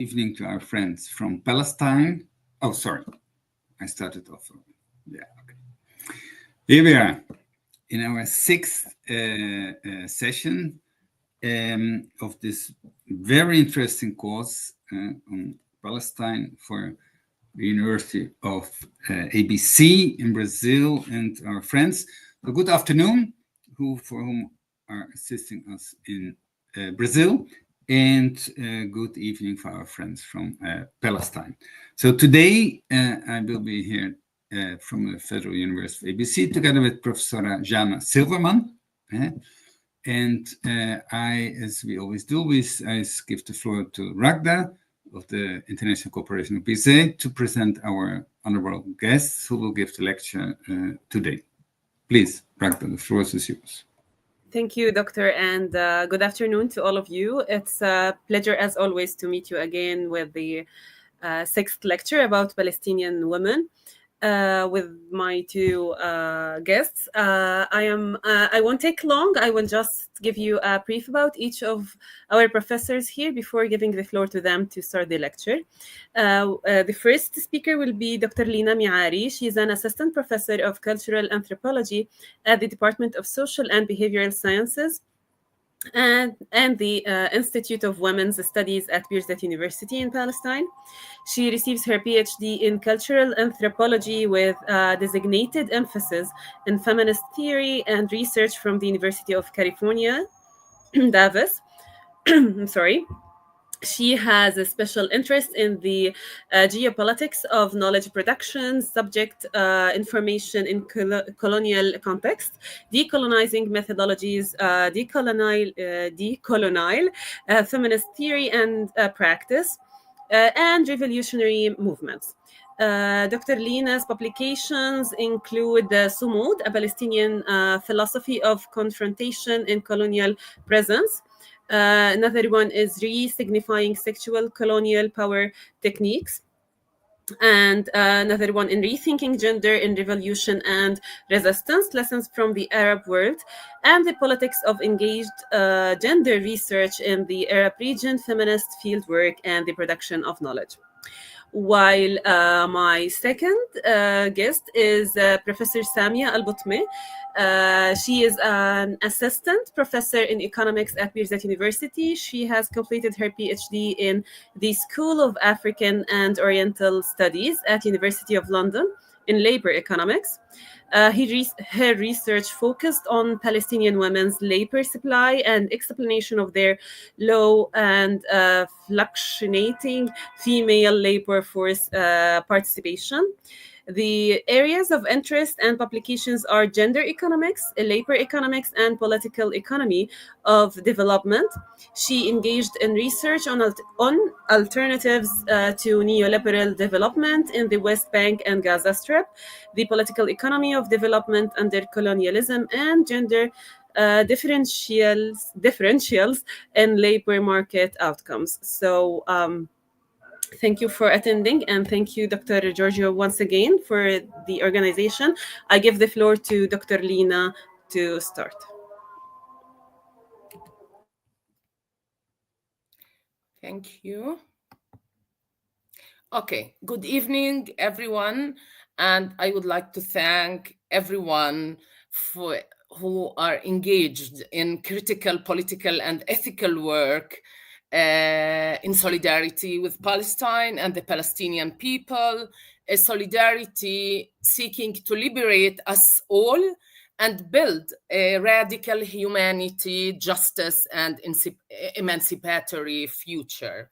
Evening to our friends from Palestine. Oh, sorry, I started off. Yeah, okay. Here we are in our sixth session of this very interesting course on Palestine for the University of ABC in Brazil and our friends. So good afternoon, for whom are assisting us in Brazil, and good evening for our friends from Palestine. So today I will be here from the Federal University of ABC together with Professor Jana Silverman. And I, as we always do, I give the floor to Ragda of the International Corporation of Birzeit to present our honorable guests who will give the lecture today. Please, Ragda, the floor is yours. Thank you, Doctor, and good afternoon to all of you. It's a pleasure, as always, to meet you again with the sixth lecture about Palestinian women. With my two guests. I won't take long. I will just give you a brief about each of our professors here before giving the floor to them to start the lecture. The first speaker will be Dr. Lena Meari. She's an assistant professor of cultural anthropology at the Department of Social and Behavioral Sciences and the Institute of Women's Studies at Birzeit University in Palestine. She receives her PhD in Cultural Anthropology with a designated emphasis in Feminist Theory and Research from the University of California, Davis. I'm sorry. She has a special interest in the geopolitics of knowledge production, subject information in colonial context, decolonizing methodologies, decolonial, feminist theory and practice, and revolutionary movements. Dr. Lena's publications include Sumud, a Palestinian philosophy of confrontation in colonial prisons. Another one is Re-signifying sexual colonial power techniques. And another one in Rethinking Gender in Revolution and Resistance, Lessons from the Arab World, and the Politics of Engaged Gender Research in the Arab Region Feminist Fieldwork and the Production of Knowledge. While my second guest is Professor Samia Al-Botmeh. She is an assistant professor in economics at Birzeit University. She has completed her PhD in the School of African and Oriental Studies at University of London in labor economics. Her research focused on Palestinian women's labor supply and explanation of their low and fluctuating female labor force participation. The areas of interest and publications are gender economics, labor economics, and political economy of development. She engaged in research on alternatives to neoliberal development in the West Bank and Gaza Strip, the political economy of development under colonialism, and gender differentials in labor market outcomes. So, thank you for attending, and thank you, Dr. Giorgio, once again for the organization. I give the floor to Dr. Lena to start. Thank you. Okay, good evening, everyone. And I would like to thank everyone who are engaged in critical, political, and ethical work in solidarity with Palestine and the Palestinian people, a solidarity seeking to liberate us all and build a radical humanity, justice, and emancipatory future.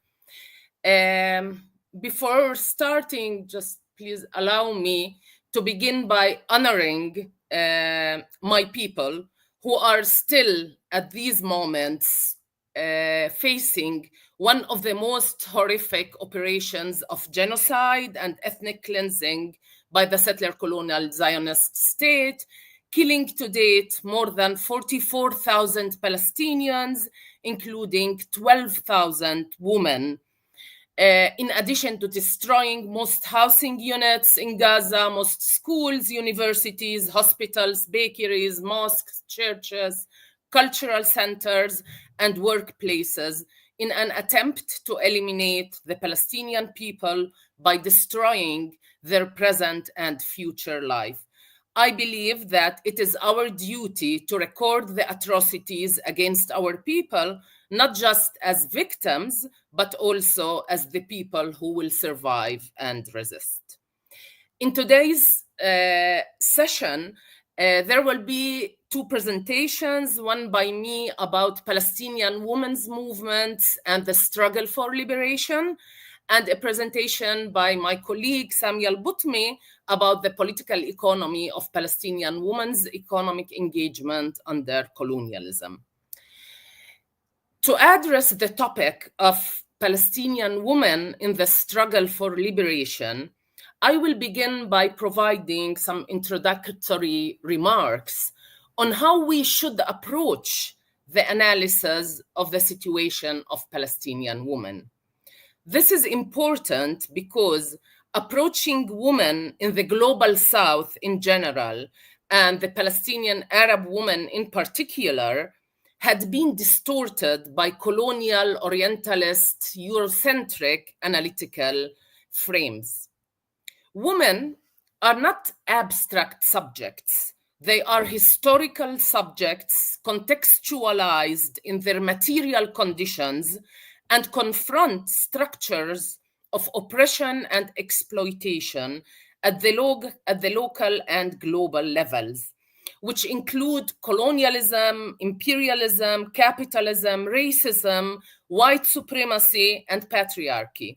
Before starting, just please allow me to begin by honoring my people who are still at these moments facing one of the most horrific operations of genocide and ethnic cleansing by the settler colonial Zionist state, killing to date more than 44,000 Palestinians, including 12,000 women. In addition to destroying most housing units in Gaza, most schools, universities, hospitals, bakeries, mosques, churches, cultural centers, and workplaces, in an attempt to eliminate the Palestinian people by destroying their present and future life. I believe that it is our duty to record the atrocities against our people, not just as victims, but also as the people who will survive and resist. In today's session, there will be two presentations, one by me about Palestinian women's movements and the struggle for liberation, and a presentation by my colleague Samia Al-Botmeh about the political economy of Palestinian women's economic engagement under colonialism. To address the topic of Palestinian women in the struggle for liberation, I will begin by providing some introductory remarks on how we should approach the analysis of the situation of Palestinian women. This is important because approaching women in the global South in general and the Palestinian Arab women in particular had been distorted by colonial, orientalist, Eurocentric analytical frames. Women are not abstract subjects. They are historical subjects contextualized in their material conditions and confront structures of oppression and exploitation at the local and global levels, which include colonialism, imperialism, capitalism, racism, white supremacy, and patriarchy.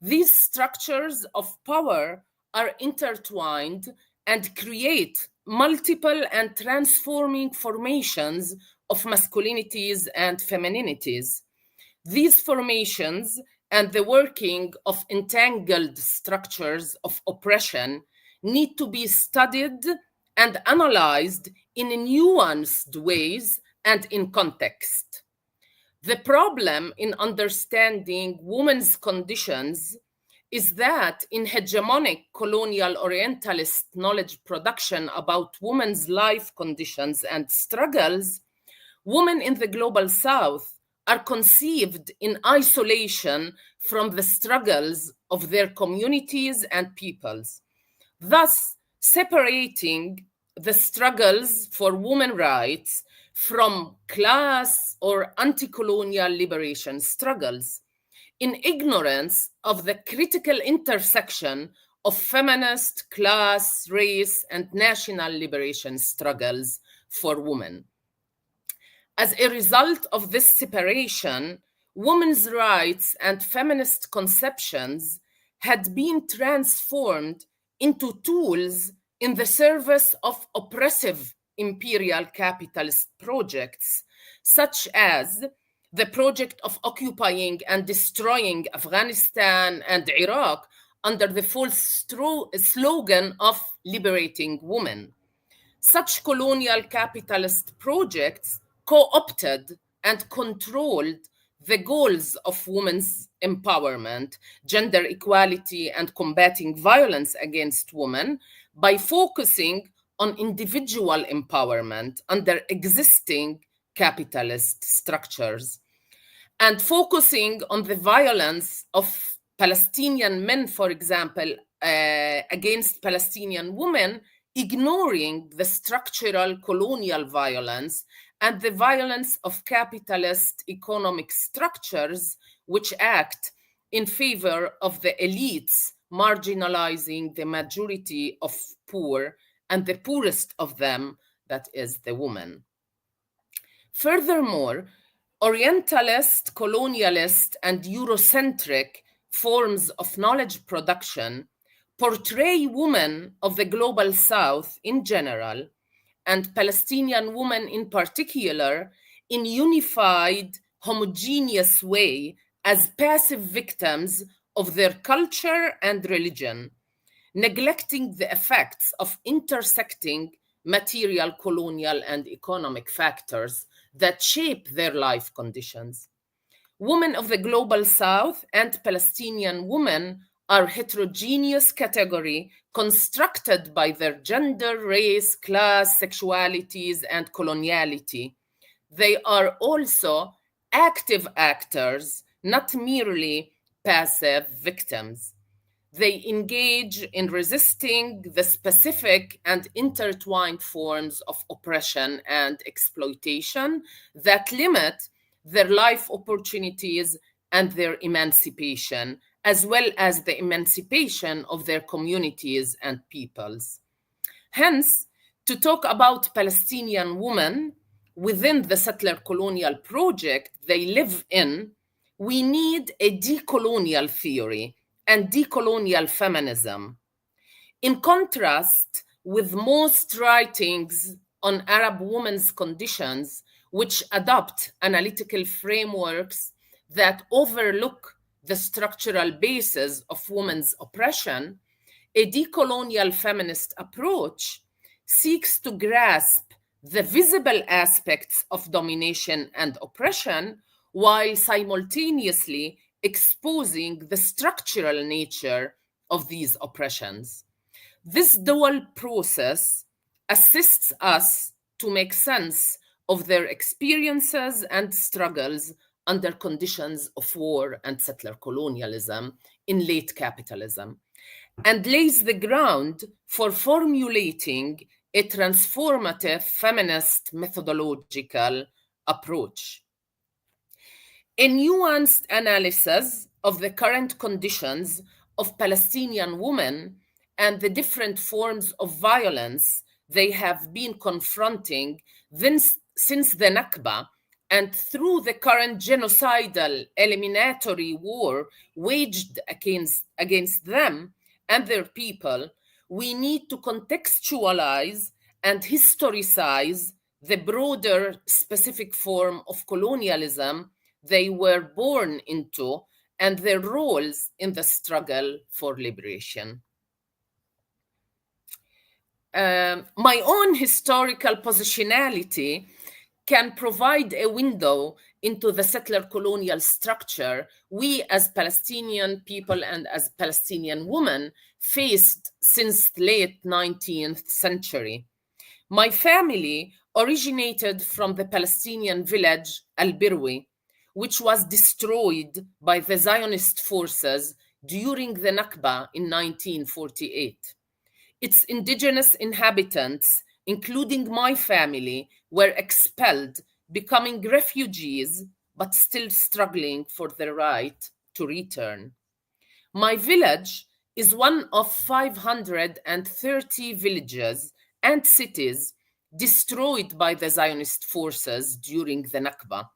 These structures of power are intertwined and create multiple and transforming formations of masculinities and femininities. These formations and the working of entangled structures of oppression need to be studied and analyzed in nuanced ways and in context. The problem in understanding women's conditions is that in hegemonic colonial orientalist knowledge production about women's life conditions and struggles, women in the global South are conceived in isolation from the struggles of their communities and peoples, thus separating the struggles for women's rights from class or anti-colonial liberation struggles, in ignorance of the critical intersection of feminist, class, race, and national liberation struggles for women. As a result of this separation, women's rights and feminist conceptions had been transformed into tools in the service of oppressive imperial capitalist projects, such as the project of occupying and destroying Afghanistan and Iraq under the false slogan of liberating women. Such colonial capitalist projects co-opted and controlled the goals of women's empowerment, gender equality, and combating violence against women by focusing on individual empowerment under existing capitalist structures, and focusing on the violence of Palestinian men, for example, against Palestinian women, ignoring the structural colonial violence and the violence of capitalist economic structures which act in favor of the elites, marginalizing the majority of poor, and the poorest of them, that is the woman. Furthermore, Orientalist, colonialist, and Eurocentric forms of knowledge production portray women of the global South in general, and Palestinian women in particular, in unified, homogeneous way as passive victims of their culture and religion, neglecting the effects of intersecting material, colonial, and economic factors that shape their life conditions. Women of the global South and Palestinian women are heterogeneous category constructed by their gender, race, class, sexualities, and coloniality. They are also active actors, not merely passive victims. They engage in resisting the specific and intertwined forms of oppression and exploitation that limit their life opportunities and their emancipation, as well as the emancipation of their communities and peoples. Hence, to talk about Palestinian women within the settler colonial project they live in, we need a decolonial theory and decolonial feminism. In contrast with most writings on Arab women's conditions, which adopt analytical frameworks that overlook the structural basis of women's oppression, a decolonial feminist approach seeks to grasp the visible aspects of domination and oppression while simultaneously exposing the structural nature of these oppressions. This dual process assists us to make sense of their experiences and struggles under conditions of war and settler colonialism in late capitalism, and lays the ground for formulating a transformative feminist methodological approach. A nuanced analysis of the current conditions of Palestinian women and the different forms of violence they have been confronting since the Nakba and through the current genocidal eliminatory war waged against them and their people, we need to contextualize and historicize the broader specific form of colonialism they were born into and their roles in the struggle for liberation. My own historical positionality can provide a window into the settler colonial structure we as Palestinian people and as Palestinian women faced since the late 19th century. My family originated from the Palestinian village Al-Birwi, which was destroyed by the Zionist forces during the Nakba in 1948. Its indigenous inhabitants, including my family, were expelled, becoming refugees, but still struggling for the right to return. My village is one of 530 villages and cities destroyed by the Zionist forces during the Nakba,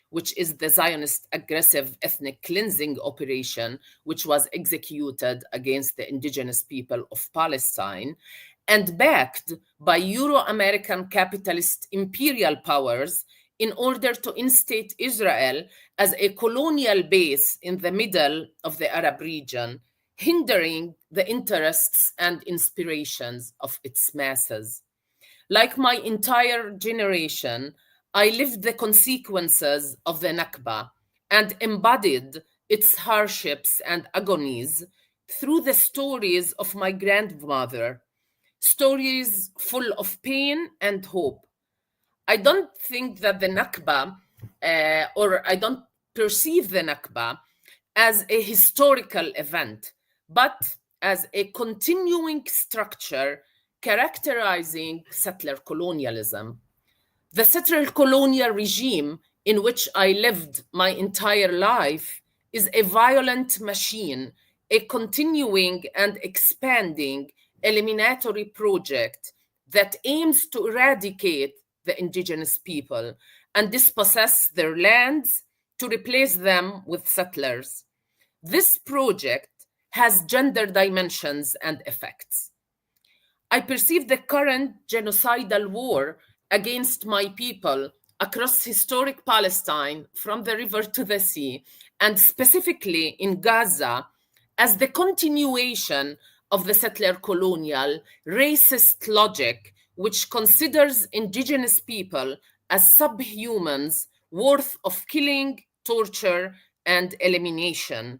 which is the Zionist aggressive ethnic cleansing operation, which was executed against the indigenous people of Palestine, and backed by Euro-American capitalist imperial powers in order to instate Israel as a colonial base in the middle of the Arab region, hindering the interests and inspirations of its masses. Like my entire generation, I lived the consequences of the Nakba and embodied its hardships and agonies through the stories of my grandmother, stories full of pain and hope. I don't think that the Nakba, or I don't perceive the Nakba as a historical event, but as a continuing structure characterizing settler colonialism. The settler colonial regime in which I lived my entire life is a violent machine, a continuing and expanding eliminatory project that aims to eradicate the indigenous people and dispossess their lands to replace them with settlers. This project has gender dimensions and effects. I perceive the current genocidal war against my people across historic Palestine, from the river to the sea, and specifically in Gaza, as the continuation of the settler colonial racist logic, which considers indigenous people as subhumans worth of killing, torture, and elimination.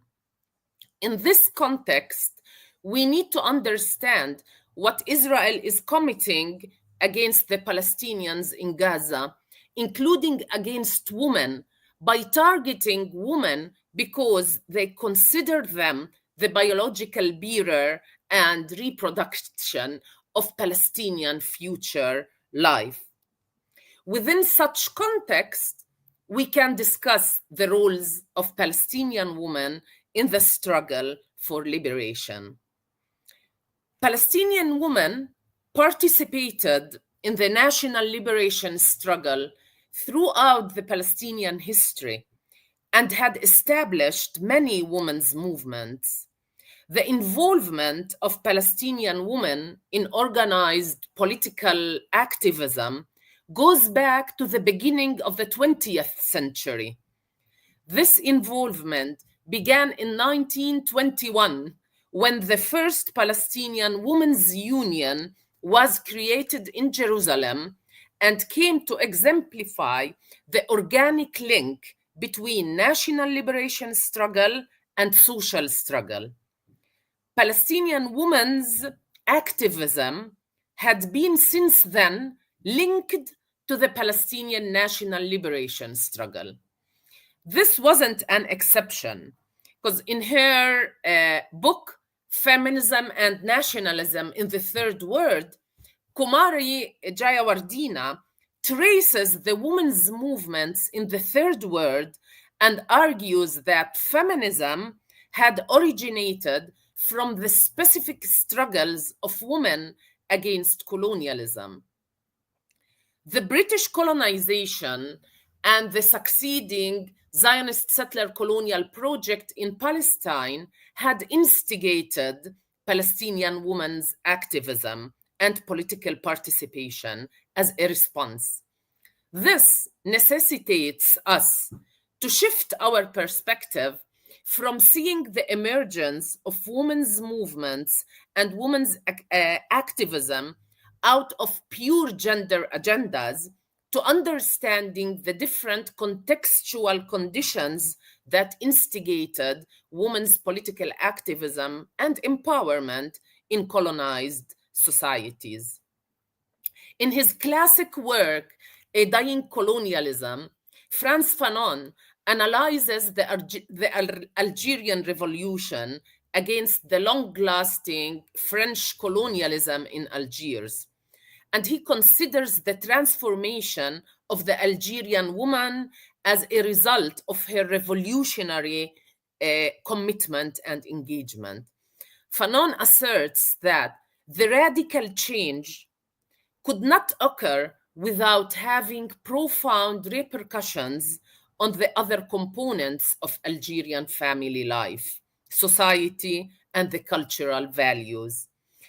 In this context, we need to understand what Israel is committing against the Palestinians in Gaza, including against women, by targeting women because they consider them the biological bearer and reproduction of Palestinian future life. Within such context, we can discuss the roles of Palestinian women in the struggle for liberation. Palestinian women participated in the national liberation struggle throughout the Palestinian history and had established many women's movements. The involvement of Palestinian women in organized political activism goes back to the beginning of the 20th century. This involvement began in 1921 when the first Palestinian Women's Union was created in Jerusalem and came to exemplify the organic link between national liberation struggle and social struggle. Palestinian women's activism had been since then linked to the Palestinian national liberation struggle. This wasn't an exception, because in her book, Feminism and Nationalism in the Third World, Kumari Jayawardena traces the women's movements in the Third World and argues that feminism had originated from the specific struggles of women against colonialism. The British colonization and the succeeding Zionist settler colonial project in Palestine had instigated Palestinian women's activism and political participation as a response. This necessitates us to shift our perspective from seeing the emergence of women's movements and women's activism out of pure gender agendas to understanding the different contextual conditions that instigated women's political activism and empowerment in colonized societies. In his classic work, A Dying Colonialism, Frantz Fanon analyzes the Algerian Revolution against the long-lasting French colonialism in Algiers. And he considers the transformation of the Algerian woman as a result of her revolutionary commitment and engagement. Fanon asserts that the radical change could not occur without having profound repercussions on the other components of Algerian family life, society, and the cultural values.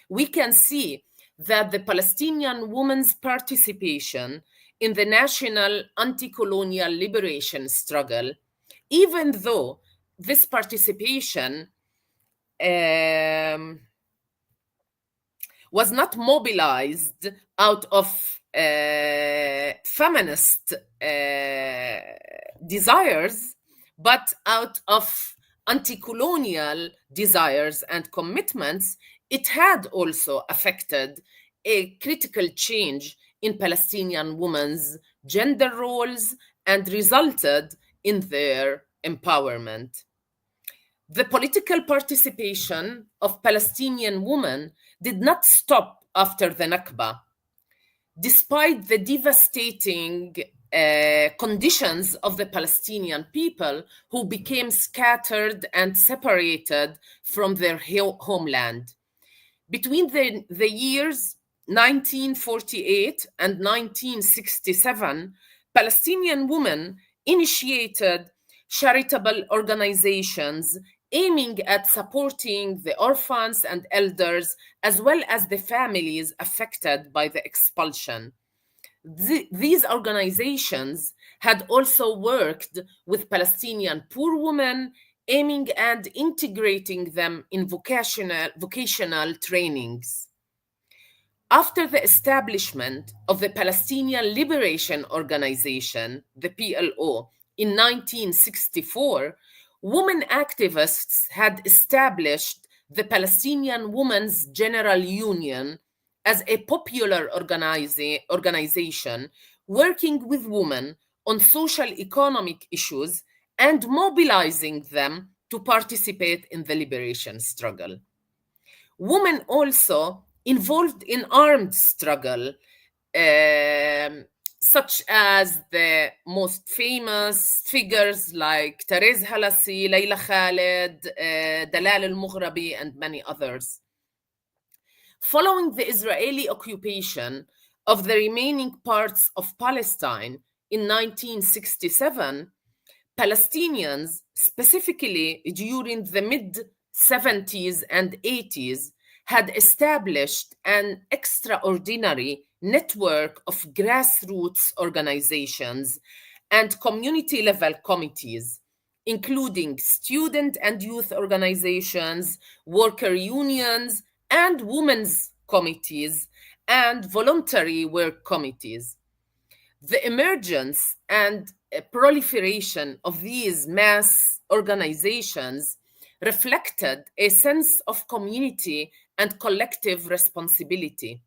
We can see that the Palestinian women's participation in the national anti-colonial liberation struggle, even though this participation was not mobilized out of feminist desires, but out of anti-colonial desires and commitments, it had also affected a critical change in Palestinian women's gender roles and resulted in their empowerment. The political participation of Palestinian women did not stop after the Nakba. Despite the devastating conditions of the Palestinian people who became scattered and separated from their homeland. Between the years 1948 and 1967, Palestinian women initiated charitable organizations aiming at supporting the orphans and elders, as well as the families affected by the expulsion. These organizations had also worked with Palestinian poor women, aiming at integrating them in vocational trainings. After the establishment of the Palestinian Liberation Organization, the PLO, in 1964, women activists had established the Palestinian Women's General Union as a popular organization working with women on social economic issues and mobilizing them to participate in the liberation struggle. Women also involved in armed struggle, such as the most famous figures like Therese Halassi, Layla Khaled, Dalal al-Mughrabi, and many others. Following the Israeli occupation of the remaining parts of Palestine in 1967, Palestinians, specifically during the mid-70s and 80s, had established an extraordinary network of grassroots organizations and community-level committees, including student and youth organizations, worker unions, and women's committees, and voluntary work committees. The emergence and proliferation of these mass organizations reflected a sense of community and collective responsibility.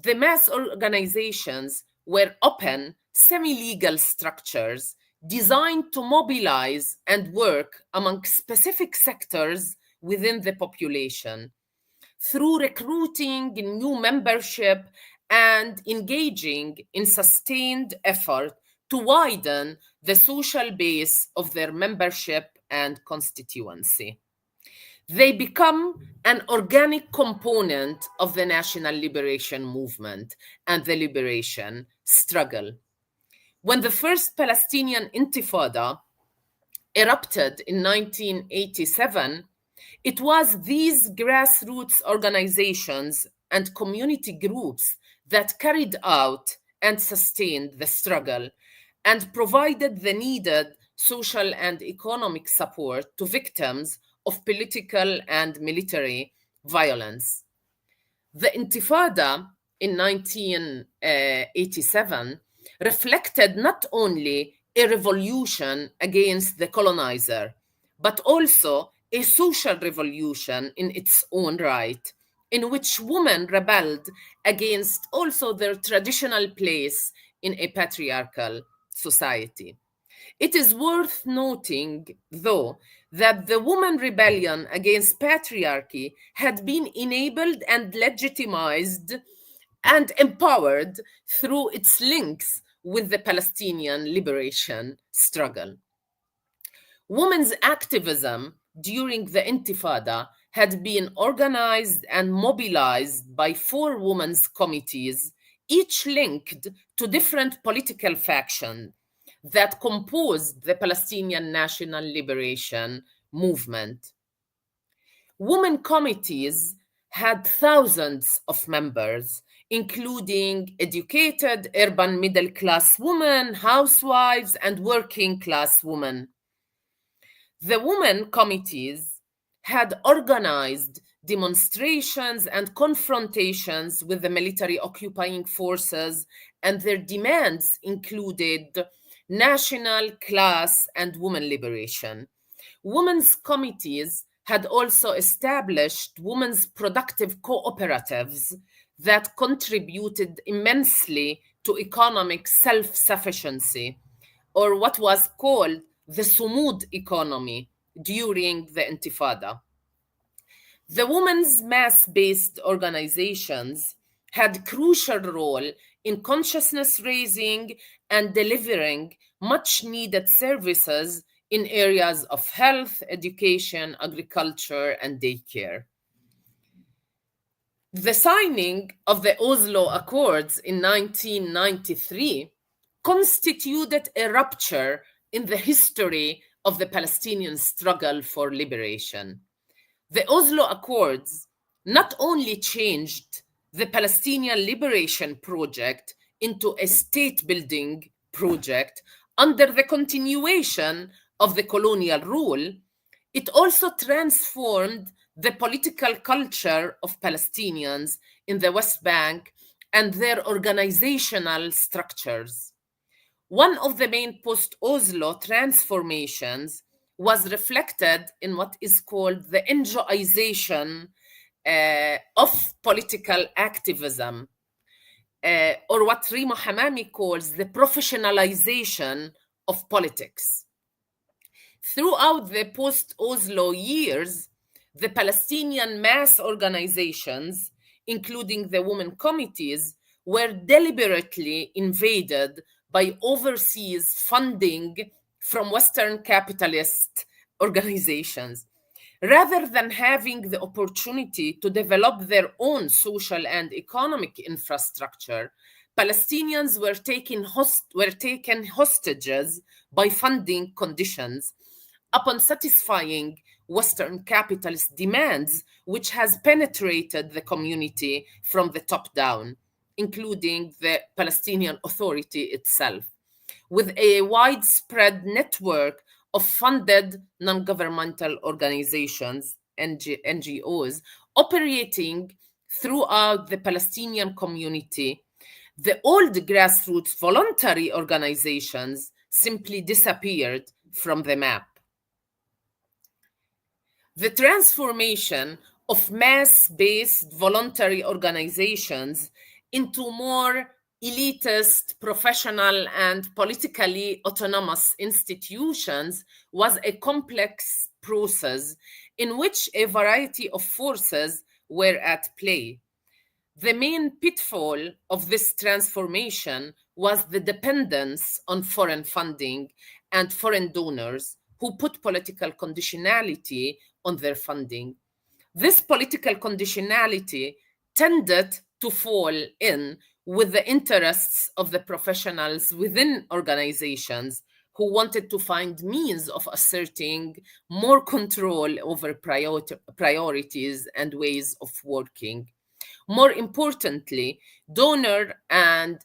The mass organizations were open, semi-legal structures designed to mobilize and work among specific sectors within the population through recruiting new membership and engaging in sustained effort to widen the social base of their membership and constituency. They become an organic component of the national liberation movement and the liberation struggle. When the first Palestinian Intifada erupted in 1987, it was these grassroots organizations and community groups that carried out and sustained the struggle and provided the needed social and economic support to victims of political and military violence. The Intifada in 1987 reflected not only a revolution against the colonizer, but also a social revolution in its own right, in which women rebelled against also their traditional place in a patriarchal society. It is worth noting, though, that the woman rebellion against patriarchy had been enabled and legitimized and empowered through its links with the Palestinian liberation struggle. Women's activism during the Intifada had been organized and mobilized by 4 women's committees, each linked to different political factions that composed the Palestinian National Liberation Movement. Women committees had thousands of members, including educated urban middle-class women, housewives, and working-class women. The women committees had organized demonstrations and confrontations with the military occupying forces, and their demands included national, class, and women liberation. Women's committees had also established women's productive cooperatives that contributed immensely to economic self-sufficiency, or what was called the Sumud economy during the Intifada. The women's mass-based organizations had a crucial role in consciousness raising and delivering much-needed services in areas of health, education, agriculture, and daycare. The signing of the Oslo Accords in 1993 constituted a rupture in the history of the Palestinian struggle for liberation. The Oslo Accords not only changed the Palestinian Liberation Project into a state-building project under the continuation of the colonial rule, it also transformed the political culture of Palestinians in the West Bank and their organizational structures. One of the main post-Oslo transformations was reflected in what is called the NGOization of political activism. or what Rima Hamami calls the professionalization of politics. Throughout the post-Oslo years, the Palestinian mass organizations, including the women committees, were deliberately invaded by overseas funding from Western capitalist organizations. Rather than having the opportunity to develop their own social and economic infrastructure, Palestinians were taken hostages by funding conditions upon satisfying Western capitalist demands, which has penetrated the community from the top down, including the Palestinian Authority itself, with a widespread network of funded non-governmental organizations, NGOs, operating throughout the Palestinian community. The old grassroots voluntary organizations simply disappeared from the map. The transformation of mass-based voluntary organizations into more elitist, professional, and politically autonomous institutions was a complex process in which a variety of forces were at play. The main pitfall of this transformation was the dependence on foreign funding and foreign donors who put political conditionality on their funding. This political conditionality tended to fall in with the interests of the professionals within organizations who wanted to find means of asserting more control over priorities and ways of working. More importantly, donor and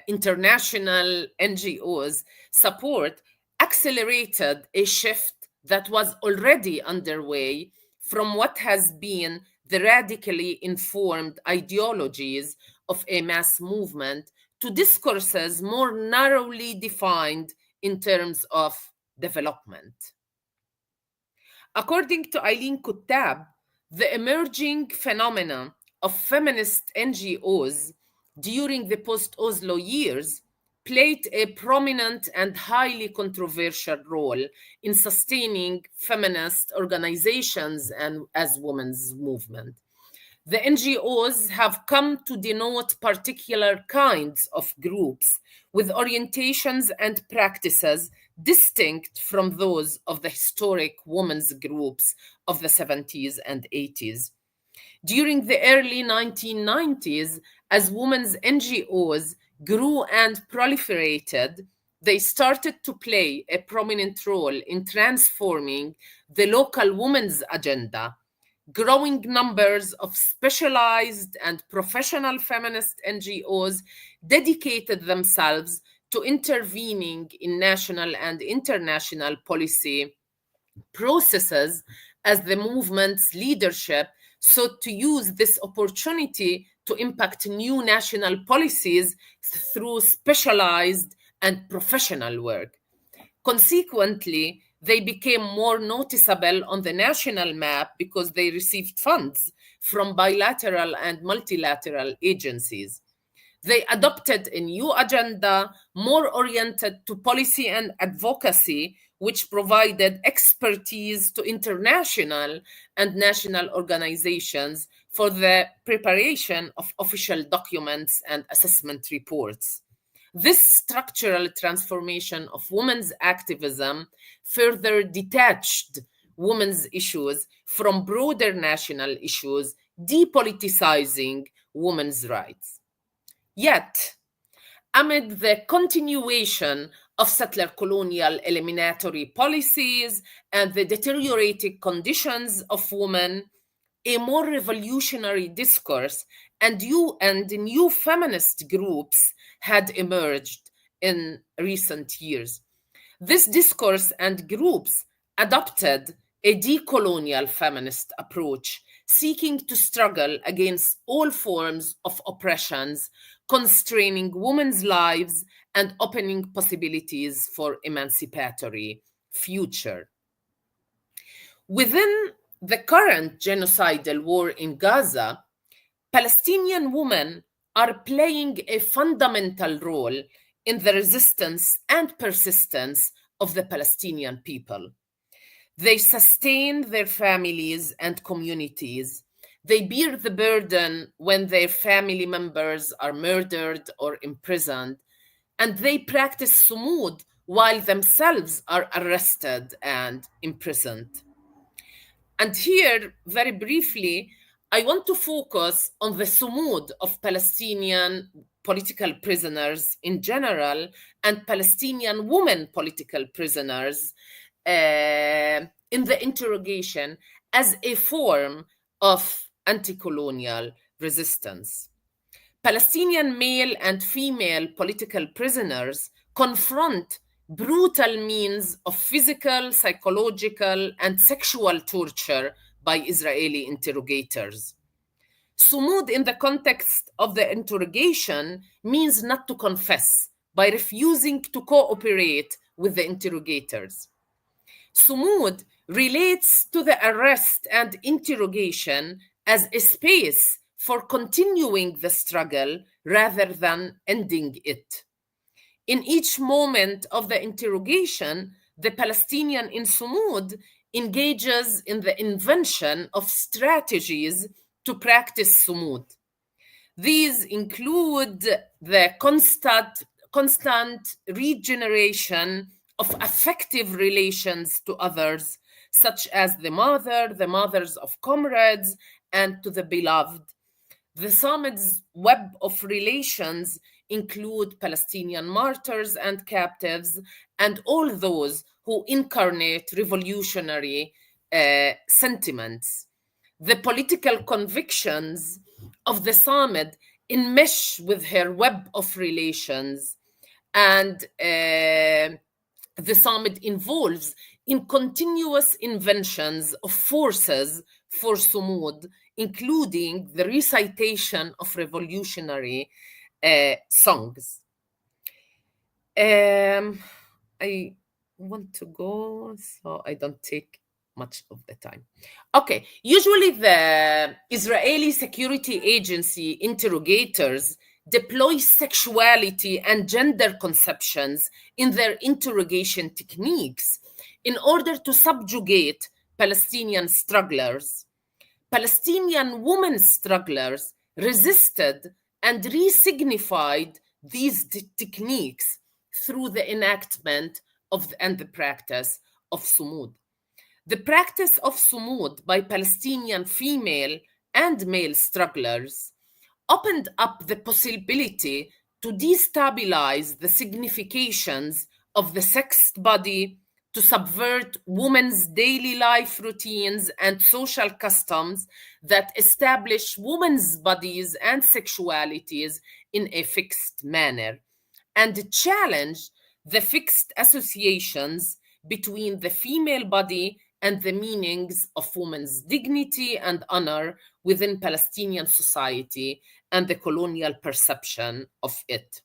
international NGOs support accelerated a shift that was already underway from what has been the radically informed ideologies of a mass movement to discourses more narrowly defined in terms of development. According to Eileen Kuttab, the emerging phenomena of feminist NGOs during the post-Oslo years played a prominent and highly controversial role in sustaining feminist organizations and as women's movement. The NGOs have come to denote particular kinds of groups with orientations and practices distinct from those of the historic women's groups of the 70s and 80s. During the early 1990s, as women's NGOs grew and proliferated, they started to play a prominent role in transforming the local women's agenda. Growing numbers of specialized and professional feminist NGOs dedicated themselves to intervening in national and international policy processes as the movement's leadership sought to use this opportunity to impact new national policies through specialized and professional work. Consequently, they became more noticeable on the national map because they received funds from bilateral and multilateral agencies. They adopted a new agenda more oriented to policy and advocacy, which provided expertise to international and national organizations for the preparation of official documents and assessment reports. This structural transformation of women's activism further detached women's issues from broader national issues, depoliticizing women's rights. Yet, amid the continuation of settler colonial eliminatory policies and the deteriorating conditions of women, a more revolutionary discourse and new feminist groups had emerged in recent years. This discourse and groups adopted a decolonial feminist approach, seeking to struggle against all forms of oppressions, constraining women's lives and opening possibilities for emancipatory future. Within the current genocidal war in Gaza, Palestinian women are playing a fundamental role in the resistance and persistence of the Palestinian people. They sustain their families and communities. They bear the burden when their family members are murdered or imprisoned, and they practice sumud while themselves are arrested and imprisoned. And here, very briefly, I want to focus on the sumud of Palestinian political prisoners in general and Palestinian women political prisoners in the interrogation as a form of anti-colonial resistance. Palestinian male and female political prisoners confront brutal means of physical, psychological, and sexual torture by Israeli interrogators. Sumud in the context of the interrogation means not to confess by refusing to cooperate with the interrogators. Sumud relates to the arrest and interrogation as a space for continuing the struggle rather than ending it. In each moment of the interrogation, the Palestinian in Sumud engages in the invention of strategies to practice sumud. These include the constant regeneration of affective relations to others, such as the mothers of comrades, and to the beloved. The Sumud's web of relations include Palestinian martyrs and captives, and all those who incarnate revolutionary sentiments. The political convictions of the Sumud enmesh with her web of relations, and the Sumud involves in continuous inventions of forces for sumud, including the recitation of revolutionary songs. I want to go, so I don't take much of the time. Okay, usually the Israeli security agency interrogators deploy sexuality and gender conceptions in their interrogation techniques in order to subjugate Palestinian strugglers. Palestinian women strugglers resisted and re-signified these techniques through the enactment of and the practice of sumud. The practice of sumud by Palestinian female and male strugglers opened up the possibility to destabilize the significations of the sexed body, to subvert women's daily life routines and social customs that establish women's bodies and sexualities in a fixed manner, and challenge the fixed associations between the female body and the meanings of women's dignity and honor within Palestinian society and the colonial perception of it.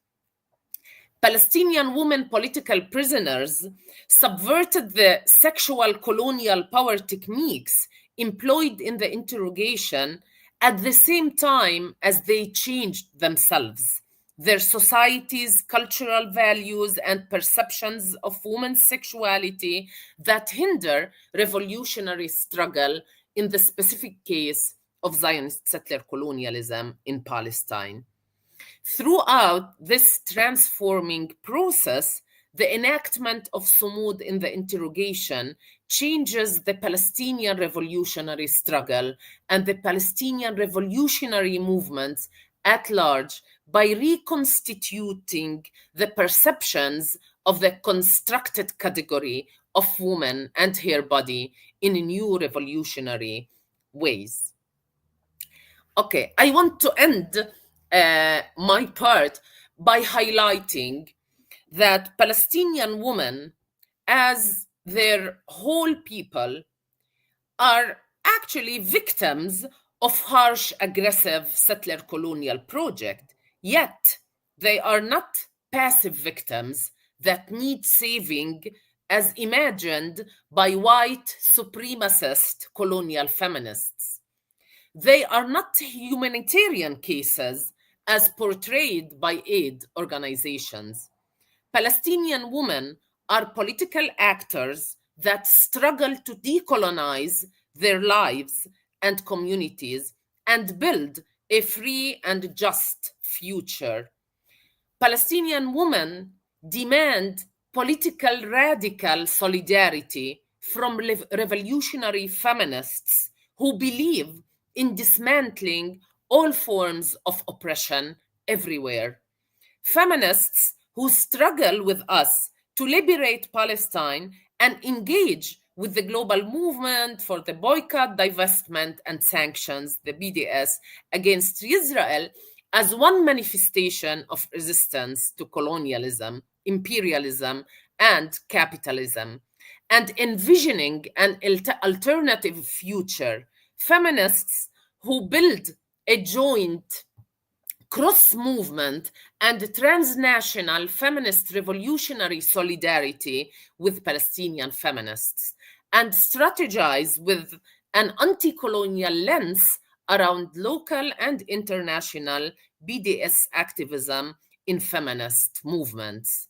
Palestinian women political prisoners subverted the sexual colonial power techniques employed in the interrogation at the same time as they changed themselves, their society's cultural values and perceptions of women's sexuality that hinder revolutionary struggle in the specific case of Zionist settler colonialism in Palestine. Throughout this transforming process, the enactment of sumud in the interrogation changes the Palestinian revolutionary struggle and the Palestinian revolutionary movements at large by reconstituting the perceptions of the constructed category of woman and her body in new revolutionary ways. Okay, I want to end my part by highlighting that Palestinian women, as their whole people, are actually victims of harsh, aggressive settler colonial project, yet they are not passive victims that need saving as imagined by white supremacist colonial feminists. They are not humanitarian cases as portrayed by aid organizations. Palestinian women are political actors that struggle to decolonize their lives and communities and build a free and just future. Palestinian women demand political radical solidarity from revolutionary feminists who believe in dismantling all forms of oppression everywhere. Feminists who struggle with us to liberate Palestine and engage with the global movement for the boycott, divestment, and sanctions, the BDS, against Israel as one manifestation of resistance to colonialism, imperialism, and capitalism, and envisioning an alternative future. Feminists who build a joint cross-movement and transnational feminist revolutionary solidarity with Palestinian feminists, and strategize with an anti-colonial lens around local and international BDS activism in feminist movements.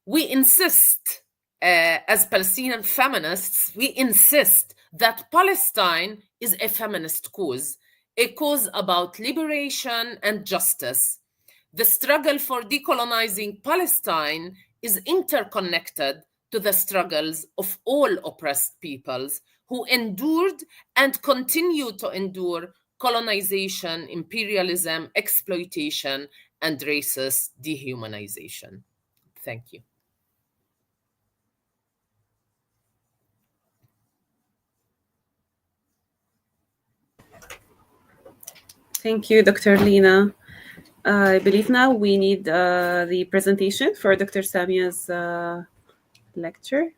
We insist, as Palestinian feminists, we insist that Palestine is a feminist cause, a cause about liberation and justice. The struggle for decolonizing Palestine is interconnected to the struggles of all oppressed peoples who endured and continue to endure colonization, imperialism, exploitation, and racist dehumanization. Thank you. Thank you, Dr. Lena. I believe now we need the presentation for Dr. Samia's lecture.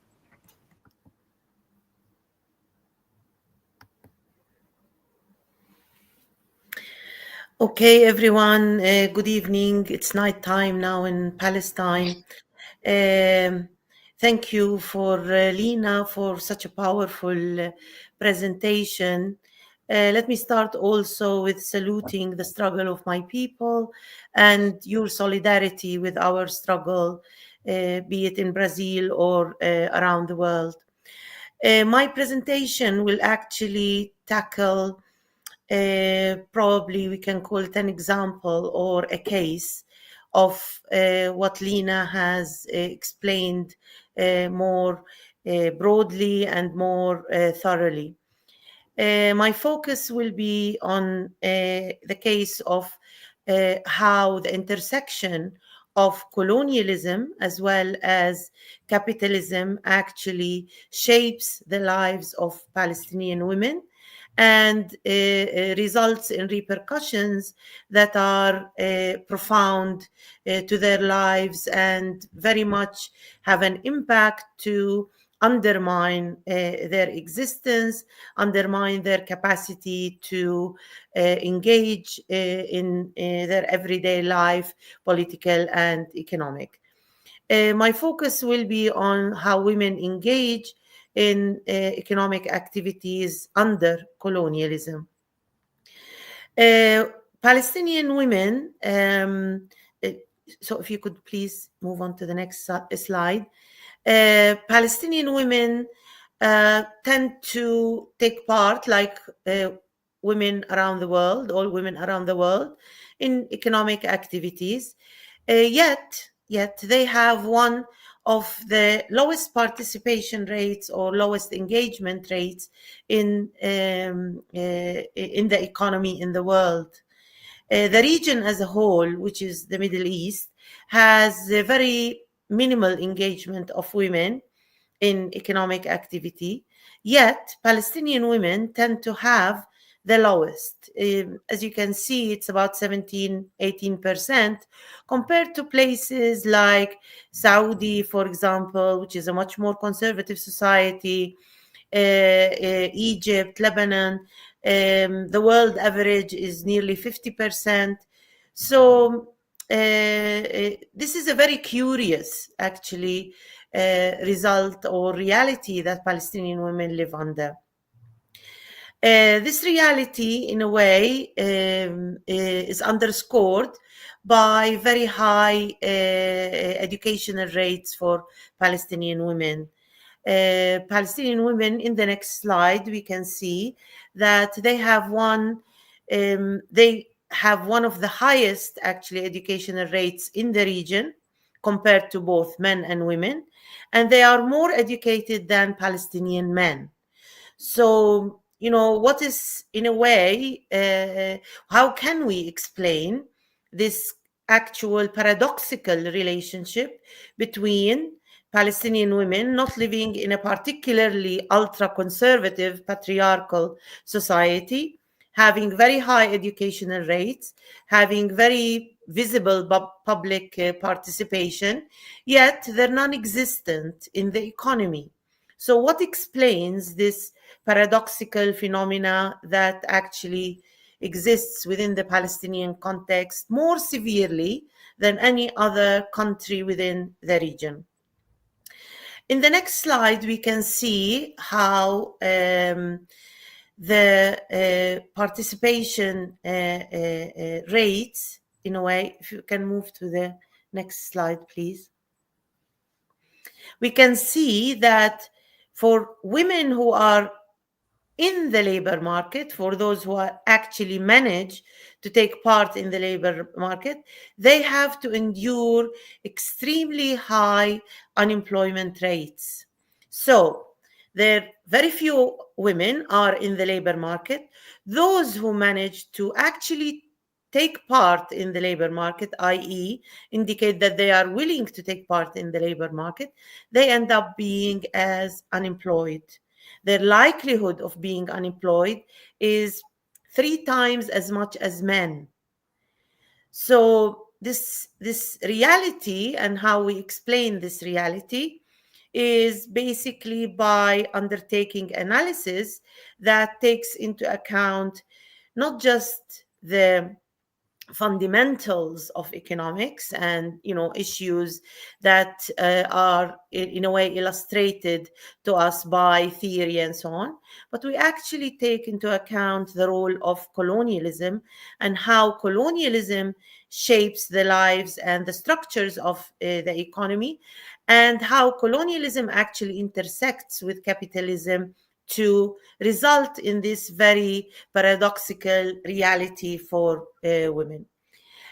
Okay, everyone, good evening. It's night time now in Palestine. Thank you for Lena for such a powerful presentation. Let me start also with saluting the struggle of my people and your solidarity with our struggle, be it in Brazil or around the world. My presentation will actually tackle probably we can call it an example or a case of what Lena has explained more broadly and more thoroughly. My focus will be on the case of how the intersection of colonialism as well as capitalism actually shapes the lives of Palestinian women and results in repercussions that are profound to their lives and very much have an impact to undermine their existence, undermine their capacity to engage in their everyday life, political and economic. My focus will be on how women engage in economic activities under colonialism. Palestinian women, so if you could please move on to the next slide. Palestinian women tend to take part, like women around the world, all women around the world, in economic activities. Yet they have one of the lowest participation rates or lowest engagement rates in the economy in the world. The region as a whole, which is the Middle East, has a very minimal engagement of women in economic activity. Yet Palestinian women tend to have the lowest. As you can see, it's about 17-18% compared to places like Saudi, for example, which is a much more conservative society, Egypt, Lebanon. The world average is nearly 50%. So this is a very curious, actually, result or reality that Palestinian women live under. This reality, in a way, is underscored by very high educational rates for Palestinian women. Palestinian women, in the next slide, we can see that they have one of the highest, actually, educational rates in the region compared to both men and women, and they are more educated than Palestinian men. So, what is, in a way, how can we explain this actual paradoxical relationship between Palestinian women not living in a particularly ultra-conservative patriarchal society, having very high educational rates, having very visible public participation, yet they're non-existent in the economy? So what explains this paradoxical phenomena that actually exists within the Palestinian context more severely than any other country within the region? In the next slide, we can see how the participation rates, in a way, if you can move to the next slide, please. We can see that for women who are in the labor market, for those who are actually manage to take part in the labor market, they have to endure extremely high unemployment rates. So there very few women are in the labor market. Those who manage to actually take part in the labor market, i.e. indicate that they are willing to take part in the labor market, they end up being as unemployed. Their likelihood of being unemployed is 3 times as much as men. So this reality, and how we explain this reality, is basically by undertaking analysis that takes into account not just the fundamentals of economics and issues that are in a way illustrated to us by theory and so on, but we actually take into account the role of colonialism and how colonialism shapes the lives and the structures of the economy, and how colonialism actually intersects with capitalism to result in this very paradoxical reality for women.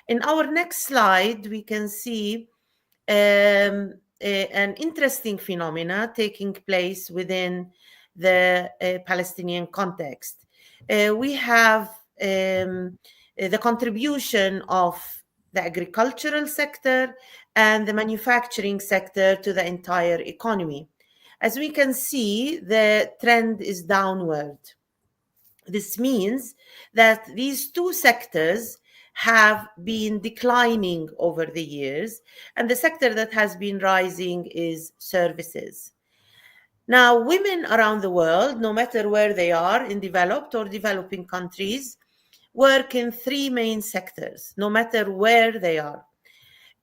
In our next slide, we can see an interesting phenomena taking place within the Palestinian context. We have the contribution of the agricultural sector and the manufacturing sector to the entire economy. As we can see, the trend is downward. This means that these two sectors have been declining over the years, and the sector that has been rising is services. Now, women around the world, no matter where they are, in developed or developing countries, work in 3 main sectors, no matter where they are.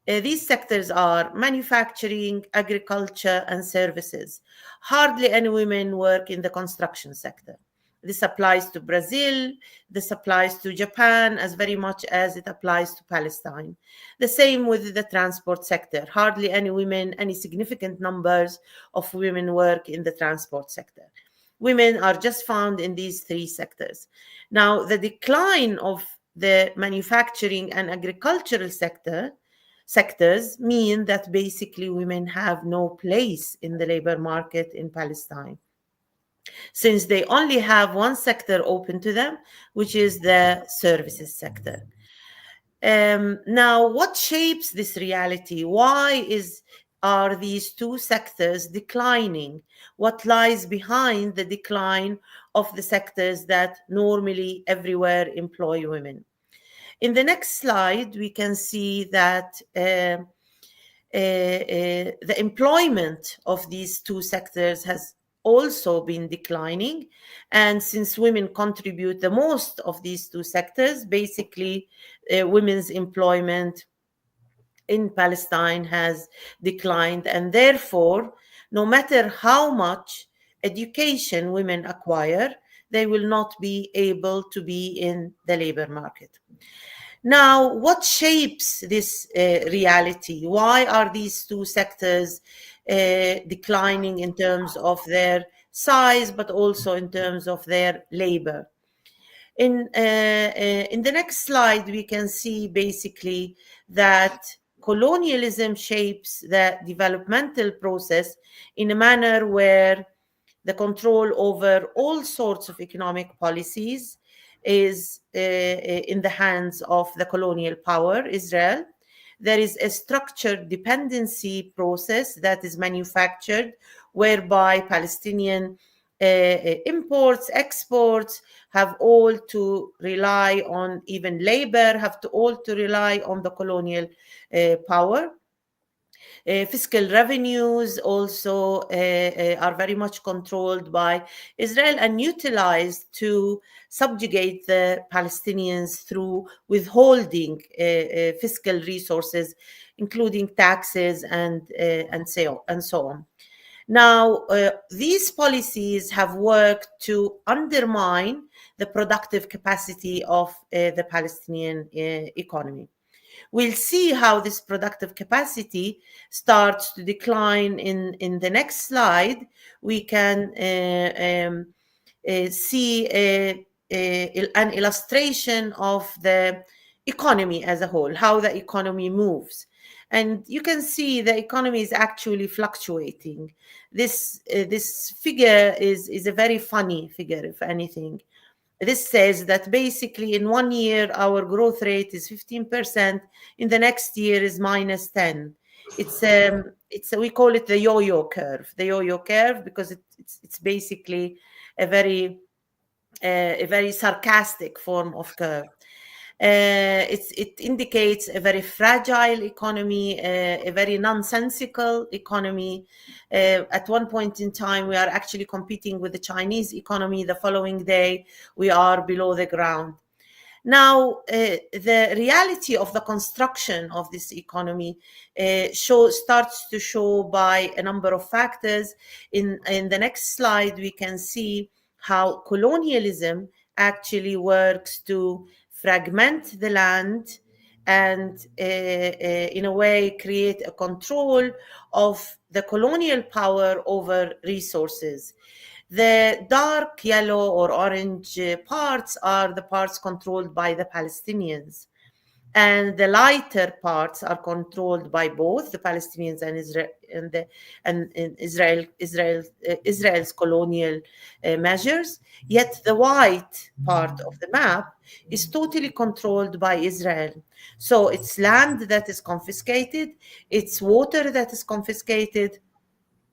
These sectors are manufacturing, agriculture, and services. Hardly any women work in the construction sector. This applies to Brazil, this applies to Japan as very much as it applies to Palestine. The same with the transport sector. Hardly any women, any significant numbers of women work in the transport sector. Women are just found in these 3 sectors. Now, the decline of the manufacturing and agricultural sectors mean that basically women have no place in the labor market in Palestine, since they only have one sector open to them, which is the services sector. Now, what shapes this reality? Why are these 2 sectors declining? What lies behind the decline of the sectors that normally everywhere employ women? In the next slide, we can see that the employment of these 2 sectors has also been declining. And since women contribute the most of these 2 sectors, basically women's employment in Palestine has declined. And therefore, no matter how much education women acquire, they will not be able to be in the labor market. Now, what shapes this reality? Why are these two sectors declining in terms of their size, but also in terms of their labor? In the next slide, we can see basically that colonialism shapes the developmental process in a manner where the control over all sorts of economic policies is in the hands of the colonial power, Israel. There is a structured dependency process that is manufactured, whereby Palestinian imports, exports have all to rely on, even labor have to all to rely on the colonial power. Fiscal revenues also are very much controlled by Israel and utilized to subjugate the Palestinians through withholding fiscal resources, including taxes and so on. Now, these policies have worked to undermine the productive capacity of the Palestinian economy. We'll see how this productive capacity starts to decline in the next slide. We can see an illustration of the economy as a whole, how the economy moves. And you can see the economy is actually fluctuating. This figure is a very funny figure, if anything. This says that basically in 1 year, our growth rate is 15%. In the next year is minus 10. We call it the yo-yo curve. The yo-yo curve because it's basically a very sarcastic form of curve. It indicates a very fragile economy, a very nonsensical economy. At one point in time, we are actually competing with the Chinese economy. The following day, we are below the ground. Now, the reality of the construction of this economy starts to show by a number of factors. In the next slide, we can see how colonialism actually works to fragment the land and in a way create a control of the colonial power over resources. The dark yellow or orange parts are the parts controlled by the Palestinians, and the lighter parts are controlled by both the Palestinians and Israel's colonial measures. Yet the white part of the map is totally controlled by Israel. So it's land that is confiscated, it's water that is confiscated,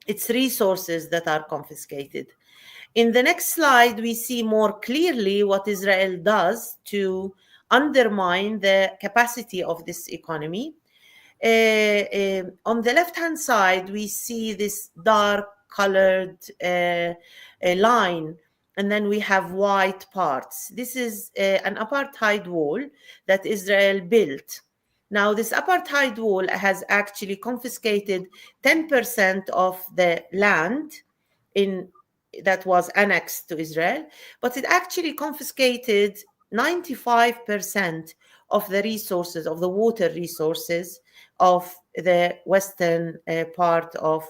it's resources that are confiscated. In the next slide, we see more clearly what Israel does to undermine the capacity of this economy. On the left-hand side, we see this dark-colored line, and then we have white parts. This is an apartheid wall that Israel built. Now, this apartheid wall has actually confiscated 10% of the land that was annexed to Israel, but it actually confiscated 95% of the resources, of the water resources of the western part of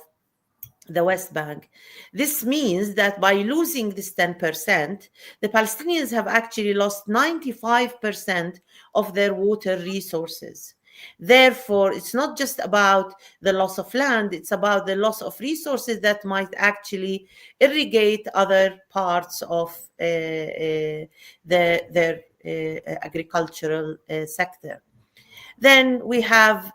the West Bank. This means that by losing this 10%, the Palestinians have actually lost 95% of their water resources. Therefore, it's not just about the loss of land, it's about the loss of resources that might actually irrigate other parts of their agricultural sector. Then we have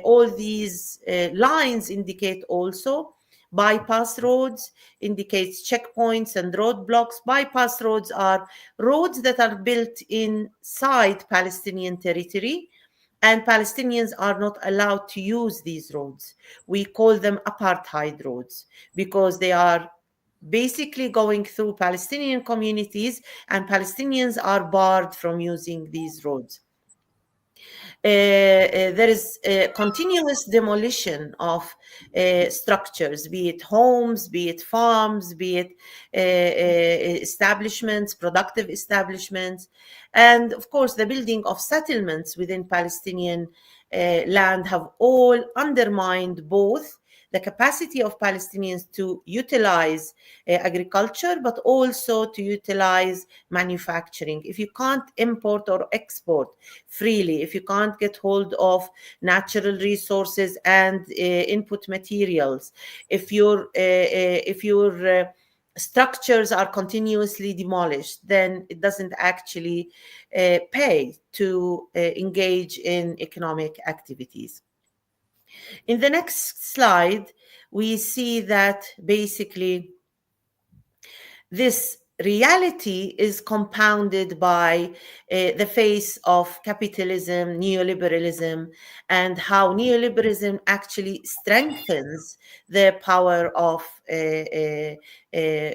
all these lines indicate also bypass roads, indicates checkpoints and roadblocks. Bypass roads are roads that are built inside Palestinian territory, and Palestinians are not allowed to use these roads. We call them apartheid roads because they are basically going through Palestinian communities, and Palestinians are barred from using these roads. There is a continuous demolition of structures, be it homes, be it farms, be it establishments, productive establishments, and of course the building of settlements within Palestinian land have all undermined both the capacity of Palestinians to utilize agriculture, but also to utilize manufacturing. If you can't import or export freely, if you can't get hold of natural resources and input materials, if your structures are continuously demolished, then it doesn't actually pay to engage in economic activities. In the next slide, we see that basically this reality is compounded by the face of capitalism, neoliberalism, and how neoliberalism actually strengthens the power of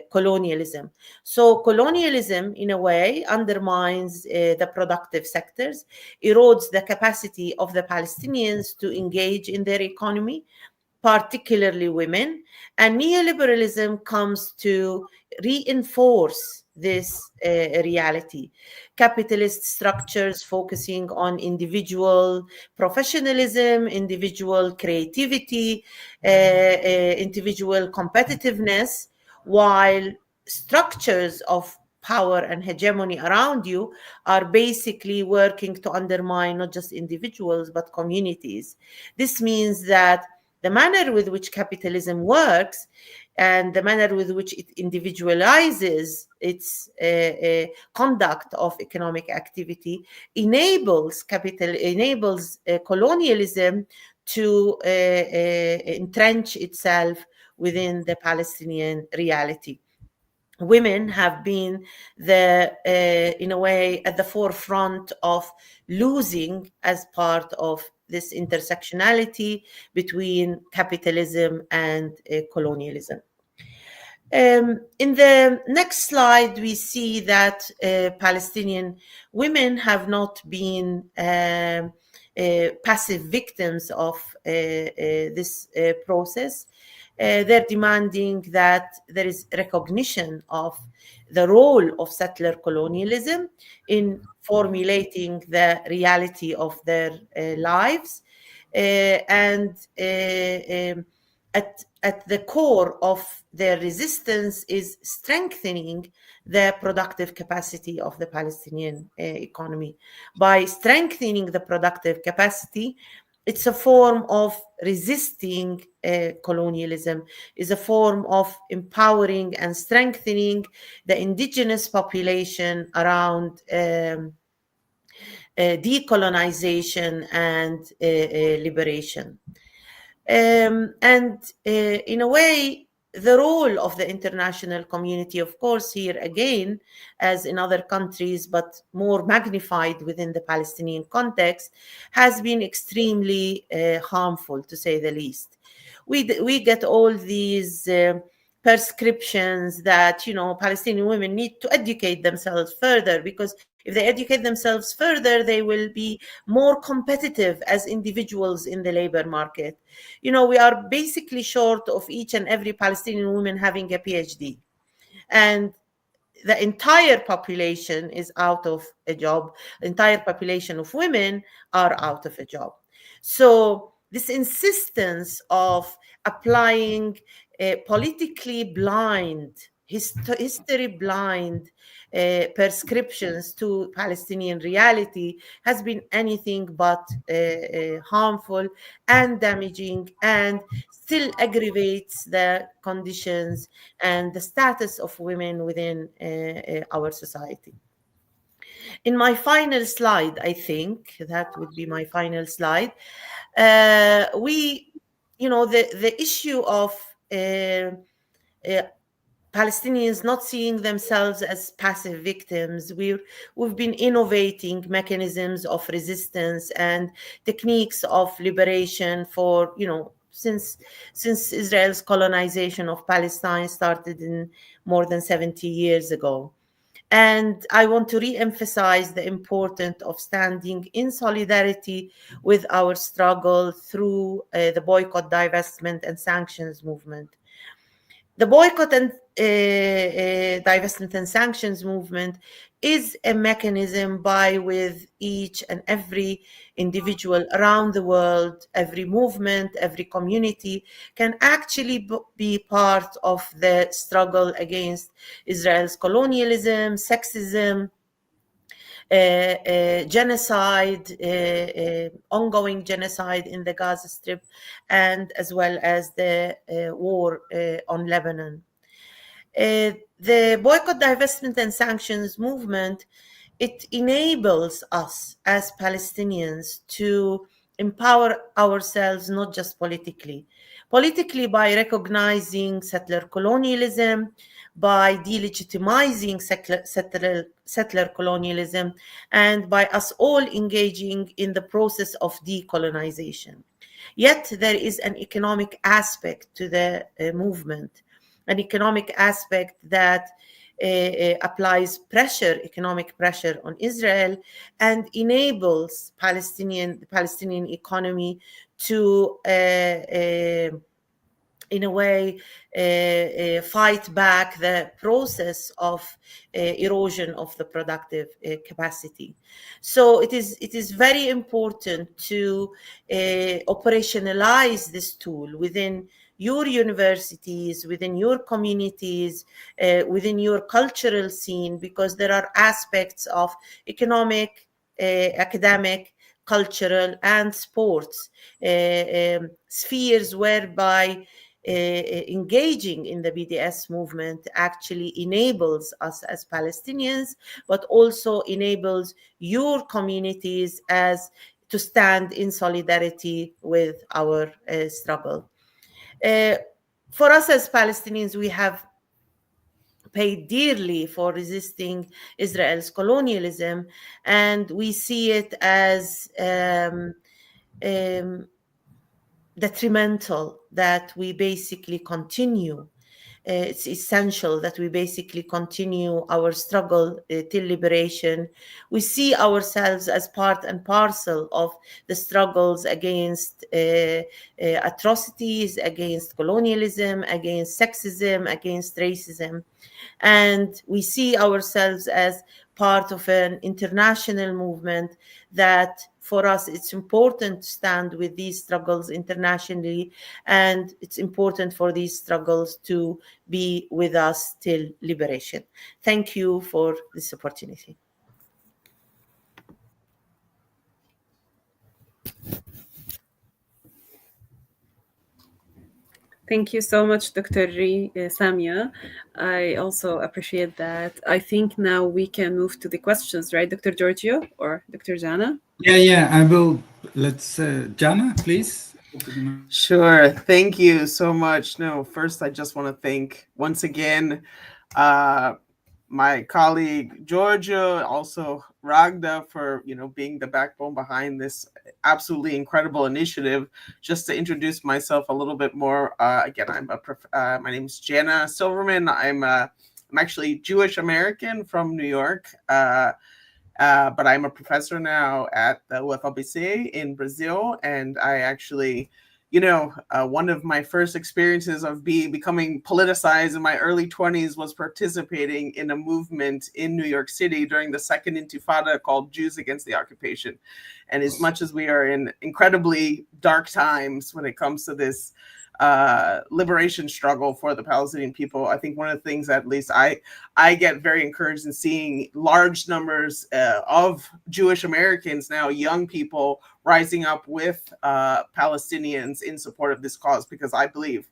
colonialism. So colonialism, in a way, undermines the productive sectors, erodes the capacity of the Palestinians to engage in their economy, particularly women, and neoliberalism comes to reinforce this reality. Capitalist structures focusing on individual professionalism, individual creativity, individual competitiveness, while structures of power and hegemony around you are basically working to undermine not just individuals but communities. This means that the manner with which capitalism works and the manner with which it individualizes its conduct of economic activity enables colonialism to entrench itself within the Palestinian reality. Women have been in a way, at the forefront of losing as part of this intersectionality between capitalism and colonialism. In the next slide, we see that Palestinian women have not been passive victims of this process. They're demanding that there is recognition of the role of settler colonialism in formulating the reality of their lives. And at the core of their resistance is strengthening the productive capacity of the Palestinian economy. By strengthening the productive capacity, it's a form of resisting colonialism, is a form of empowering and strengthening the indigenous population around decolonization and liberation. And in a way, the role of the international community, of course, here again, as in other countries, but more magnified within the Palestinian context, has been extremely harmful, to say the least. We get all these prescriptions that, Palestinian women need to educate themselves further, because if they educate themselves further, they will be more competitive as individuals in the labor market. We are basically short of each and every Palestinian woman having a PhD. And the entire population is out of a job. The entire population of women are out of a job. So this insistence of applying politically blind, history blind prescriptions to Palestinian reality has been anything but harmful and damaging, and still aggravates the conditions and the status of women within our society. In my final slide, I think that would be my final slide. The issue of Palestinians not seeing themselves as passive victims. We've been innovating mechanisms of resistance and techniques of liberation for, since Israel's colonization of Palestine started in more than 70 years ago. And I want to re-emphasize the importance of standing in solidarity with our struggle through the boycott, divestment, and sanctions movement. The boycott and divestment and sanctions movement is a mechanism by which each and every individual around the world, every movement, every community can actually be part of the struggle against Israel's colonialism, sexism, genocide, ongoing genocide in the Gaza Strip, and as well as the war on Lebanon. The boycott, divestment, and sanctions movement, it enables us as Palestinians to empower ourselves, not just politically by recognizing settler colonialism, by delegitimizing settler colonialism, and by us all engaging in the process of decolonization. Yet there is an economic aspect to the movement, an economic aspect that applies economic pressure on Israel, and enables the Palestinian economy to in a way, fight back the process of erosion of the productive capacity. So it is very important to operationalize this tool within your universities, within your communities, within your cultural scene, because there are aspects of economic, academic, cultural, and sports spheres whereby engaging in the BDS movement actually enables us as Palestinians, but also enables your communities to stand in solidarity with our struggle. For us as Palestinians, we have paid dearly for resisting Israel's colonialism, and we see it as detrimental that we basically continue. It's essential that we basically continue our struggle till liberation. We see ourselves as part and parcel of the struggles against atrocities, against colonialism, against sexism, against racism. And we see ourselves as part of an international movement that, for us, it's important to stand with these struggles internationally, and it's important for these struggles to be with us till liberation. Thank you for this opportunity. Thank you so much, Dr. Samia. I also appreciate that. I think now we can move to the questions, right, Dr. Giorgio or Dr. Jana? Yeah, I will. Let's, Jana, please. Sure. Thank you so much. No, first, I just want to thank once again my colleague Giorgio, also Ragda, for being the backbone behind this absolutely incredible initiative. Just to introduce myself a little bit more, again, my name is Jana Silverman. I'm actually Jewish American from New York, but I'm a professor now at the UFABC in Brazil, and I actually, one of my first experiences of becoming politicized in my early 20s was participating in a movement in New York City during the Second Intifada called Jews Against the Occupation. And as much as we are in incredibly dark times when it comes to this liberation struggle for the Palestinian people, I think one of the things that at least I get very encouraged in seeing large numbers of Jewish Americans now, young people, rising up with Palestinians in support of this cause, because I believe,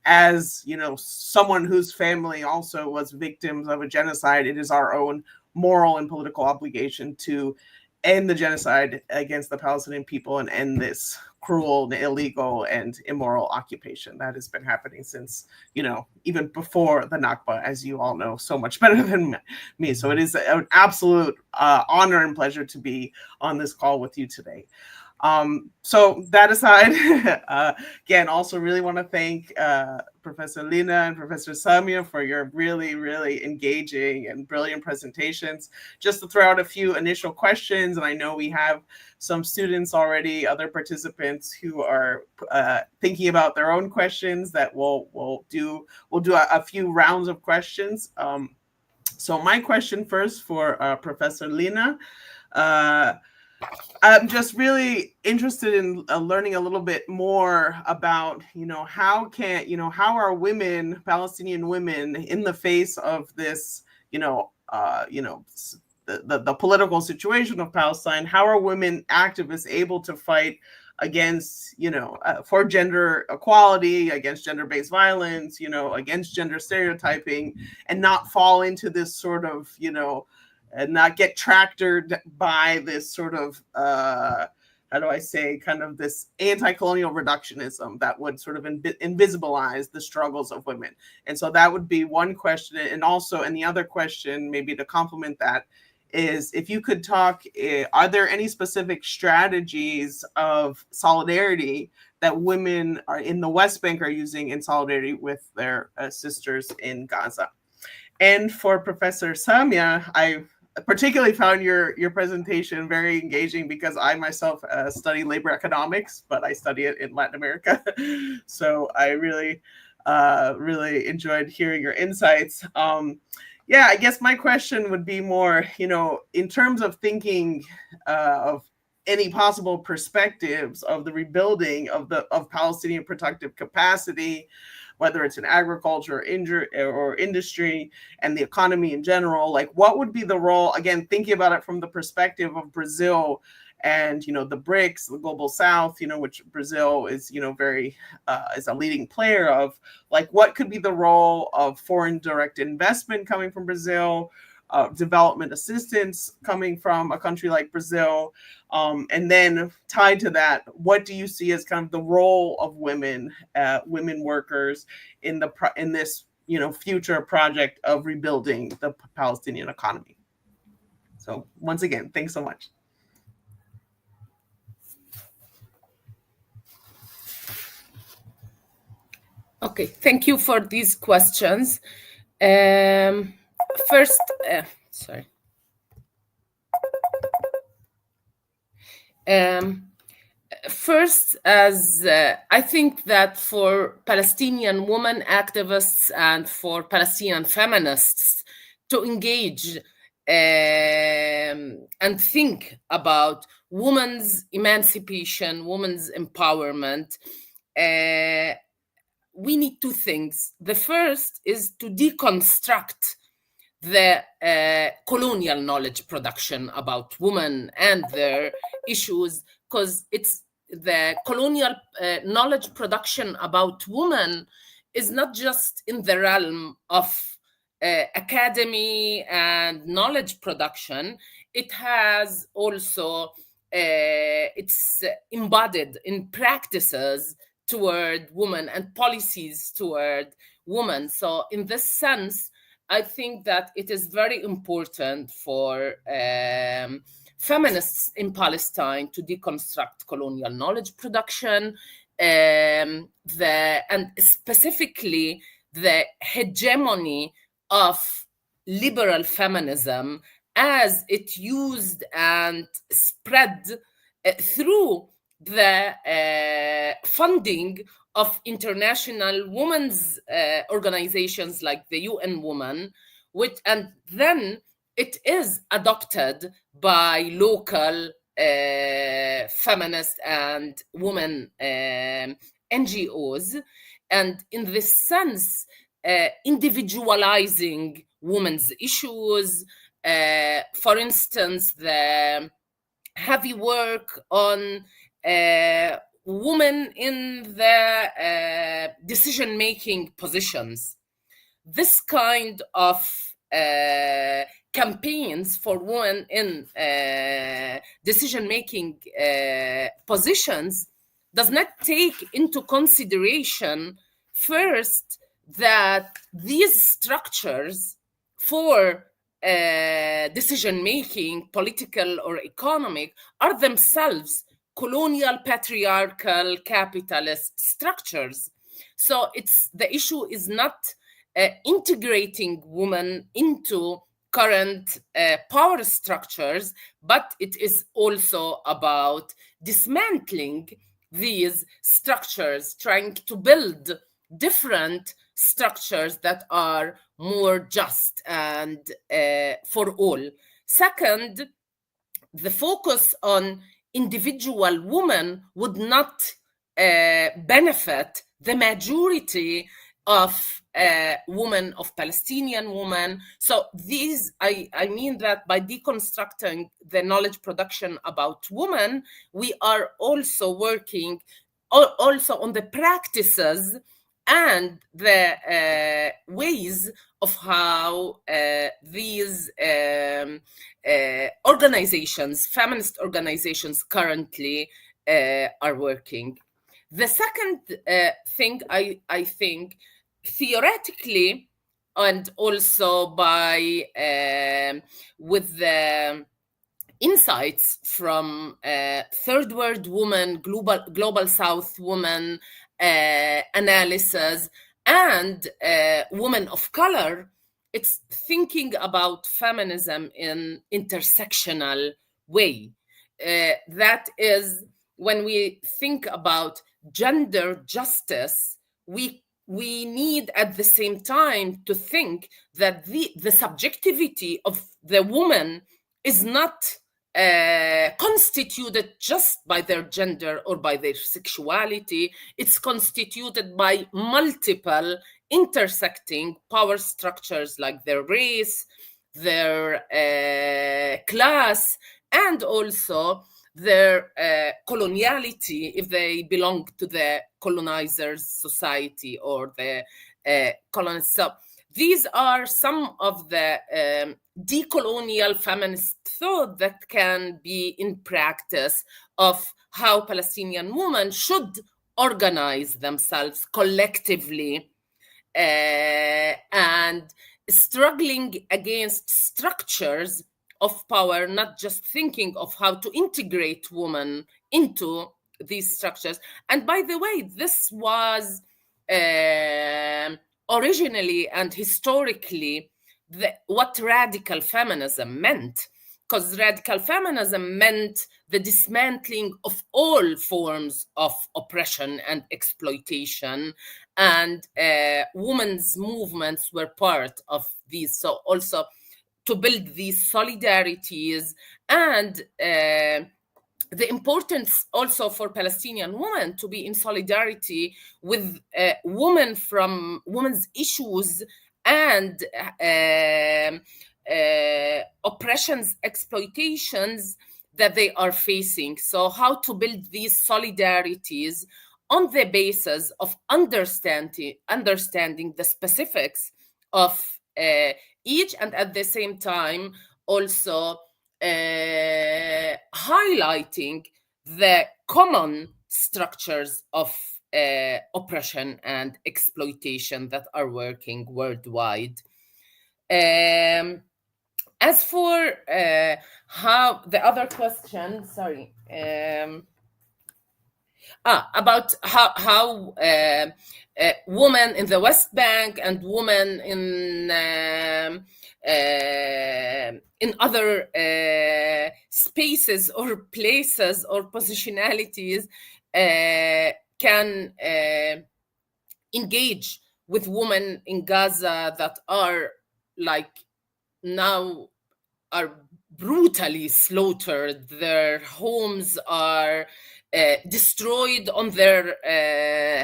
as someone whose family also was victims of a genocide, it is our own moral and political obligation to end the genocide against the Palestinian people and end this cruel, illegal, and immoral occupation that has been happening since, even before the Nakba, as you all know so much better than me. So it is an absolute honor and pleasure to be on this call with you today. So that aside, again, also really want to thank Professor Lena and Professor Samia for your really, really engaging and brilliant presentations. Just to throw out a few initial questions, and I know we have some students already, other participants who are thinking about their own questions that we'll do a few rounds of questions. So my question first for Professor Lena. I'm just really interested in learning a little bit more about, how are women, Palestinian women, in the face of this, the political situation of Palestine, how are women activists able to fight against, for gender equality, against gender-based violence, against gender stereotyping, and not fall into this sort of, and not get tractored by this sort of, kind of this anti-colonial reductionism that would sort of invisibilize the struggles of women. And so that would be one question. And the other question, maybe to complement that, is if you could talk, are there any specific strategies of solidarity that women are in the West Bank are using in solidarity with their sisters in Gaza? And for Professor Samia, I particularly found your presentation very engaging because I myself study labor economics, but I study it in Latin America. So I really, really enjoyed hearing your insights. I guess my question would be more, in terms of thinking of any possible perspectives of the rebuilding of Palestinian productive capacity, whether it's in agriculture or industry and the economy in general, like what would be the role, again, thinking about it from the perspective of Brazil and, the BRICS, the global South, which Brazil is, very, is a leading player of, like, what could be the role of foreign direct investment coming from Brazil, development assistance coming from a country like Brazil, and then tied to that, what do you see as kind of the role of women workers in this future project of rebuilding the Palestinian economy? So once again, thanks so much. Okay, thank you for these questions. First, first, as I think that for Palestinian women activists and for Palestinian feminists to engage and think about women's emancipation, women's empowerment, we need two things. The first is to deconstruct the colonial knowledge production about women and their issues, because it's the colonial knowledge production about women is not just in the realm of academy and knowledge production. It has also, it's embodied in practices toward women and policies toward women. So in this sense, I think that it is very important for feminists in Palestine to deconstruct colonial knowledge production, and specifically the hegemony of liberal feminism as it used and spread through the funding of international women's organizations like the UN Women, and then it is adopted by local feminist and women NGOs, and in this sense, individualizing women's issues. For instance, the heavy work on women in the decision-making positions. This kind of campaigns for women in decision-making positions does not take into consideration first that these structures for decision-making, political or economic, are themselves colonial, patriarchal, capitalist structures. So the issue is not integrating women into current power structures, but it is also about dismantling these structures, trying to build different structures that are more just and for all. Second, the focus on individual women would not benefit the majority of women, of Palestinian women. So these, I mean that by deconstructing the knowledge production about women, we are also working also on the practices and the ways of how these organizations, feminist organizations currently are working. The second thing I think theoretically and also by with the insights from third world women, global south women analysis and women of color, it's thinking about feminism in intersectional way. That is, when we think about gender justice, we need at the same time to think that the subjectivity of the woman is not constituted just by their gender or by their sexuality. It's constituted by multiple intersecting power structures like their race, their class, and also their coloniality if they belong to the colonizer's society or the colonists. So these are some of the decolonial feminist thought that can be in practice of how Palestinian women should organize themselves collectively and struggling against structures of power, not just thinking of how to integrate women into these structures. And by the way, this was originally and historically what radical feminism meant, because radical feminism meant the dismantling of all forms of oppression and exploitation, and women's movements were part of these. So also to build these solidarities and the importance also for Palestinian women to be in solidarity with women from women's issues and oppressions, exploitations that they are facing. So how to build these solidarities on the basis of understanding the specifics of each, and at the same time also highlighting the common structures of oppression and exploitation that are working worldwide. As for how the other question, about how women in the West Bank and women in other spaces or places or positionalities can engage with women in Gaza that are like now are brutally slaughtered. Their homes are destroyed on their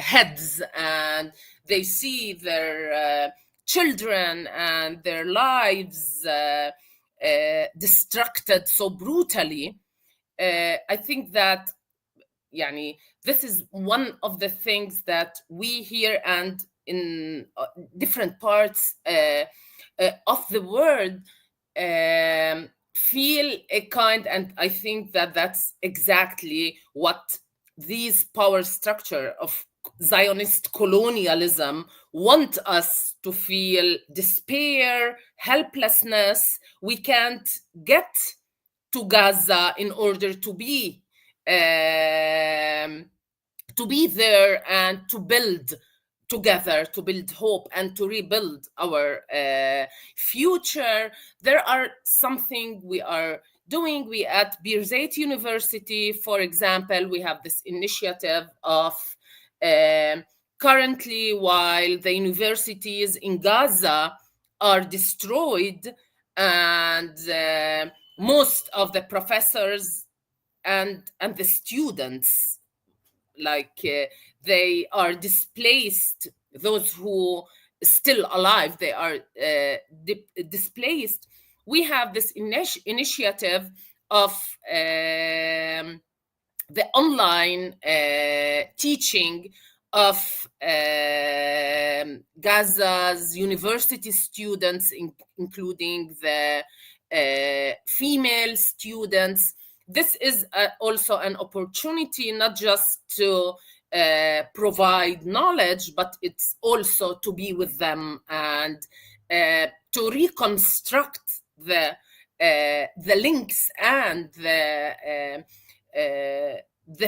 heads, and they see their children and their lives destructed so brutally. I think that this is one of the things that we here and in different parts of the world feel a kind, and I think that that's exactly what these power structure of Zionist colonialism want us to feel: despair, helplessness. We can't get to Gaza in order to be to be there and to build together, to build hope and to rebuild our future. There are something we are doing. We at Birzeit University, for example, we have this initiative of currently, while the universities in Gaza are destroyed and most of the professors and the students, like they are displaced, those who still alive, they are displaced. We have this initiative of the online teaching of Gaza's university students, including the female students. This is also an opportunity not just to provide knowledge, but it's also to be with them and to reconstruct the links and the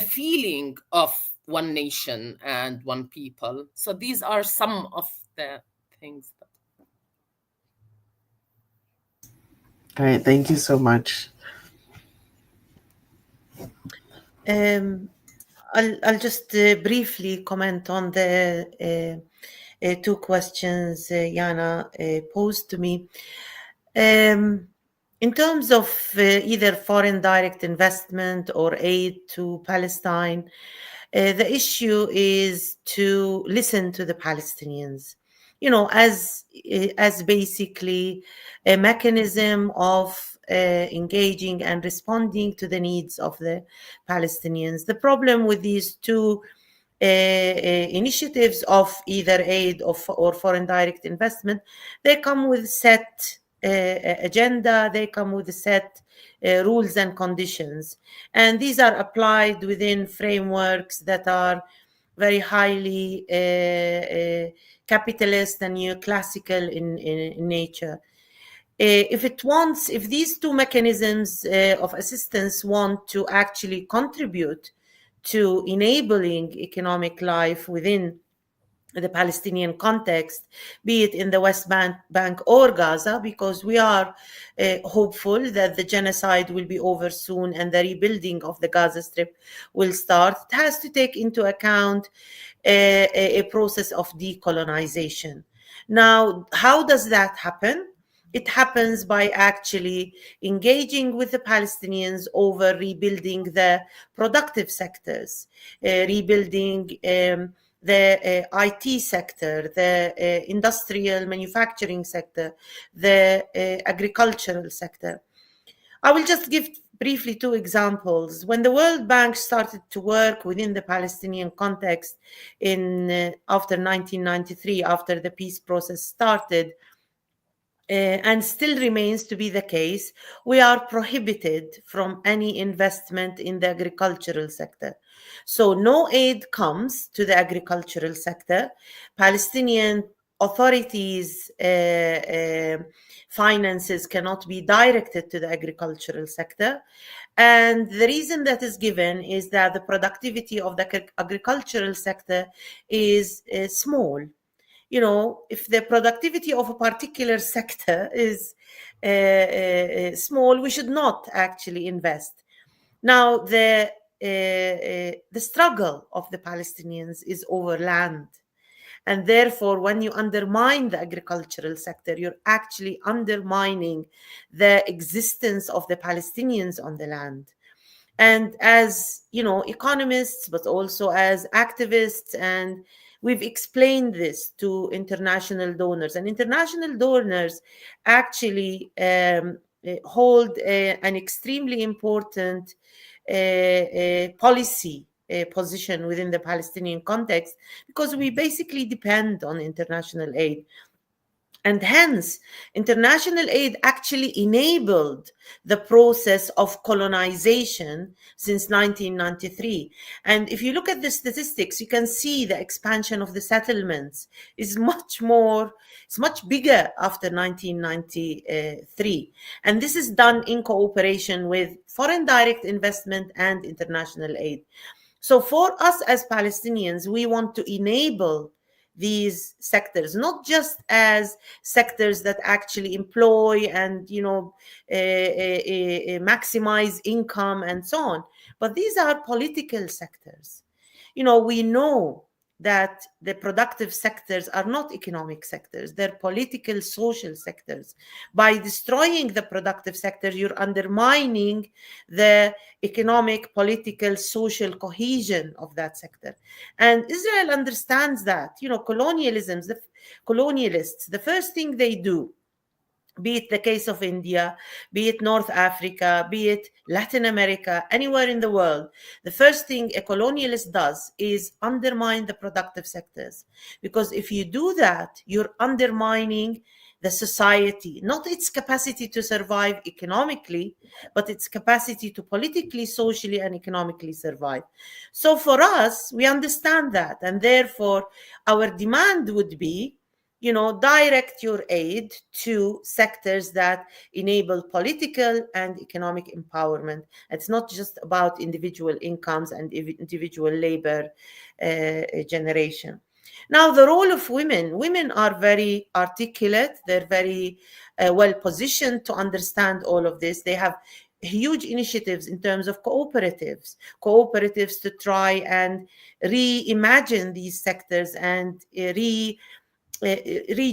feeling of one nation and one people. So these are some of the things. All right, thank you so much. I'll just briefly comment on the two questions Jana posed to me. In terms of either foreign direct investment or aid to Palestine, the issue is to listen to the Palestinians, as basically a mechanism of engaging and responding to the needs of the Palestinians. The problem with these two initiatives of either aid or foreign direct investment, they come with set agenda, they come with set rules and conditions, and these are applied within frameworks that are very highly capitalist and neoclassical in nature. If these two mechanisms of assistance want to actually contribute to enabling economic life within the Palestinian context, be it in the West Bank or Gaza, because we are hopeful that the genocide will be over soon and the rebuilding of the Gaza Strip will start, it has to take into account a process of decolonization. Now, how does that happen? It happens by actually engaging with the Palestinians over rebuilding the productive sectors, rebuilding the IT sector, the industrial manufacturing sector, the agricultural sector. I will just give briefly two examples. When the World Bank started to work within the Palestinian context after 1993, after the peace process started, and still remains to be the case, we are prohibited from any investment in the agricultural sector. So no aid comes to the agricultural sector. Palestinian authorities' finances cannot be directed to the agricultural sector. And the reason that is given is that the productivity of the agricultural sector is small. If the productivity of a particular sector is small, we should not actually invest. Now, the struggle of the Palestinians is over land. And therefore, when you undermine the agricultural sector, you're actually undermining the existence of the Palestinians on the land. And as, economists, but also as activists, and we've explained this to international donors, and international donors actually hold an extremely important policy position within the Palestinian context, because we basically depend on international aid. And hence, international aid actually enabled the process of colonization since 1993. And if you look at the statistics, you can see the expansion of the settlements is much bigger after 1993. And this is done in cooperation with foreign direct investment and international aid. So for us as Palestinians, we want to enable these sectors, not just as sectors that actually employ and maximize income and so on, but these are political sectors. We know that the productive sectors are not economic sectors, they're political, social sectors. By destroying the productive sector, you're undermining the economic, political, social cohesion of that sector. And Israel understands that. Colonialists, the first thing they do, be it the case of India, be it North Africa, be it Latin America, anywhere in the world, the first thing a colonialist does is undermine the productive sectors. Because if you do that, you're undermining the society, not its capacity to survive economically, but its capacity to politically, socially, and economically survive. So for us, we understand that. And therefore, our demand would be, direct your aid to sectors that enable political and economic empowerment. It's not just about individual incomes and individual labor generation. Now, the role of women are very articulate. They're very well positioned to understand all of this. They have huge initiatives in terms of cooperatives to try and reimagine these sectors and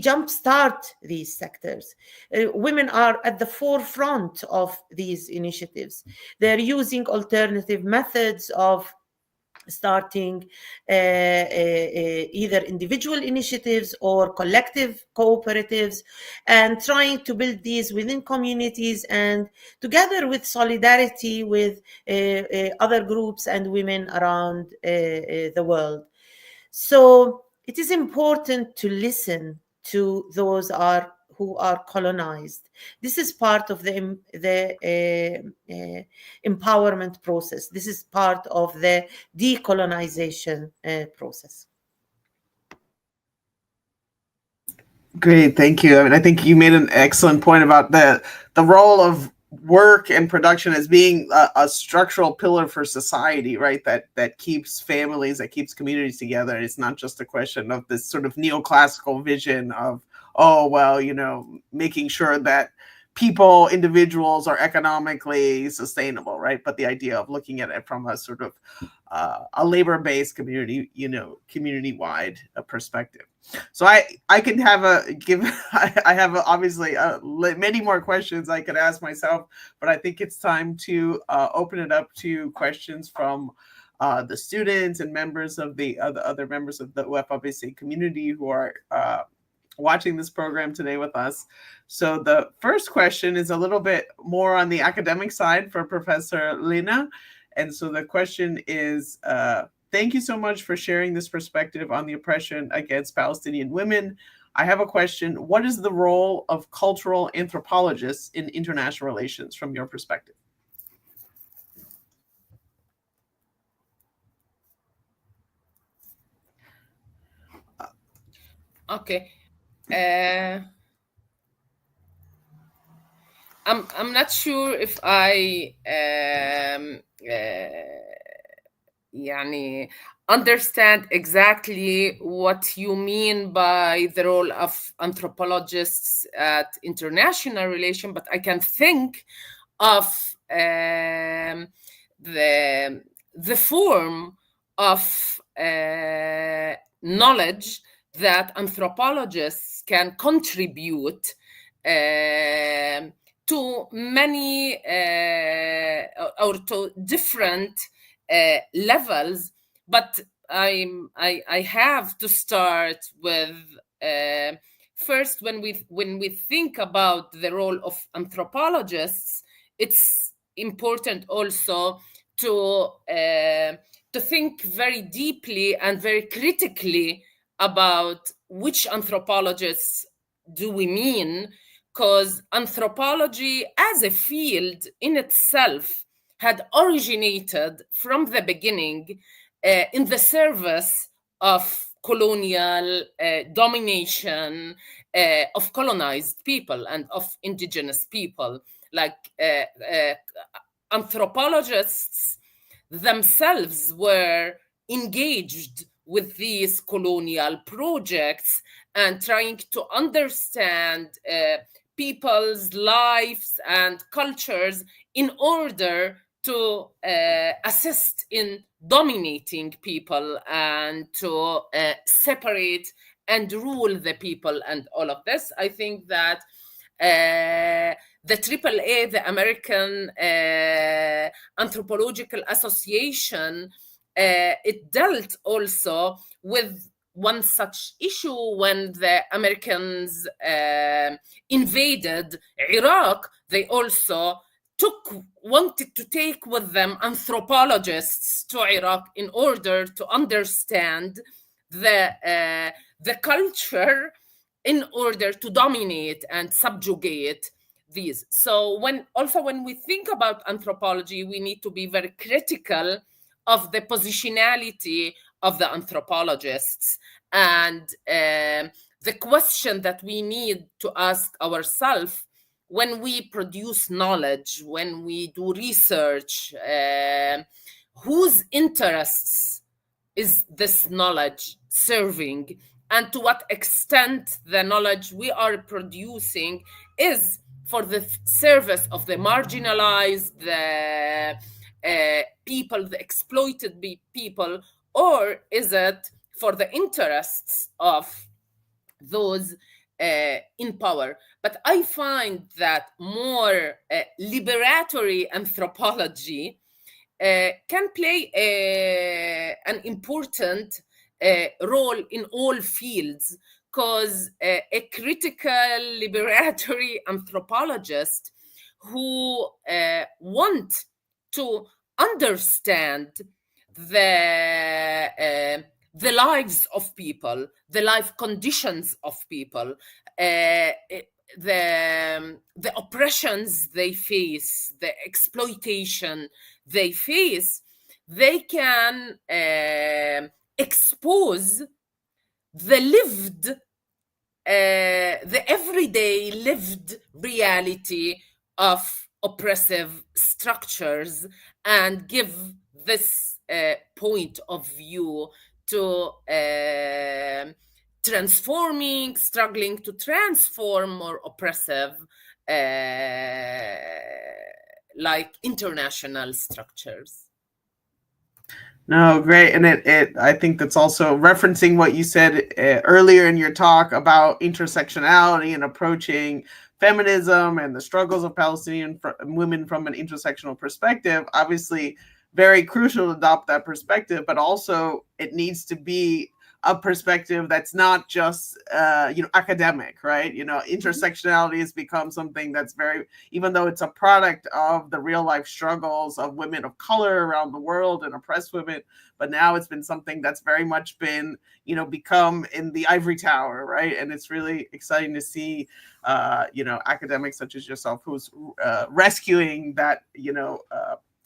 jumpstart these sectors. Women are at the forefront of these initiatives. They're using alternative methods of starting either individual initiatives or collective cooperatives, and trying to build these within communities and together with solidarity with other groups and women around the world. So it is important to listen to those who are colonized. This is part of the empowerment process. This is part of the decolonization process. Great, thank you. I mean, I think you made an excellent point about the role of work and production as being a structural pillar for society, right? That keeps families, that keeps communities together. It's not just a question of this sort of neoclassical vision of, making sure that people, individuals are economically sustainable, right? But the idea of looking at it from a sort of a labor-based community, community-wide perspective. So I can have I have obviously many more questions I could ask myself, but I think it's time to open it up to questions from the students and members of the other members of the UFABC community who are watching this program today with us. So the first question is a little bit more on the academic side for Professor Lena. And so the question is, thank you so much for sharing this perspective on the oppression against Palestinian women. I have a question. What is the role of cultural anthropologists in international relations from your perspective? Okay. I'm not sure if I understand exactly what you mean by the role of anthropologists at international relations, but I can think of the form of knowledge that anthropologists can contribute to many or to different levels, but I have to start with first, when we think about the role of anthropologists, it's important also to think very deeply and very critically about which anthropologists do we mean? Because anthropology as a field in itself had originated from the beginning in the service of colonial domination of colonized people and of indigenous people. Like anthropologists themselves were engaged with these colonial projects and trying to understand people's lives and cultures in order to assist in dominating people and to separate and rule the people and all of this. I think that the AAA, the American Anthropological Association, it dealt also with one such issue when the Americans invaded Iraq. They also wanted to take with them anthropologists to Iraq in order to understand the culture in order to dominate and subjugate these. So when we think about anthropology, we need to be very critical of the positionality of the anthropologists and the question that we need to ask ourselves when we produce knowledge, when we do research, whose interests is this knowledge serving, and to what extent the knowledge we are producing is for the service of the marginalized, the people, the exploited people, or is it for the interests of those in power? But I find that more liberatory anthropology can play an important role in all fields, because a critical liberatory anthropologist who want to understand the lives of people, the life conditions of people, the oppressions they face, the exploitation they face, they can expose the lived, the everyday lived reality of oppressive structures and give this point of view to struggling to transform more oppressive like international structures. No, great. And I think that's also referencing what you said earlier in your talk about intersectionality and approaching feminism and the struggles of Palestinian women from an intersectional perspective. Obviously, very crucial to adopt that perspective, but also it needs to be a perspective that's not just academic, right? Intersectionality has become something that's very, even though it's a product of the real life struggles of women of color around the world and oppressed women, but now it's been something that's very much been become in the ivory tower, right? And it's really exciting to see academics such as yourself who's rescuing that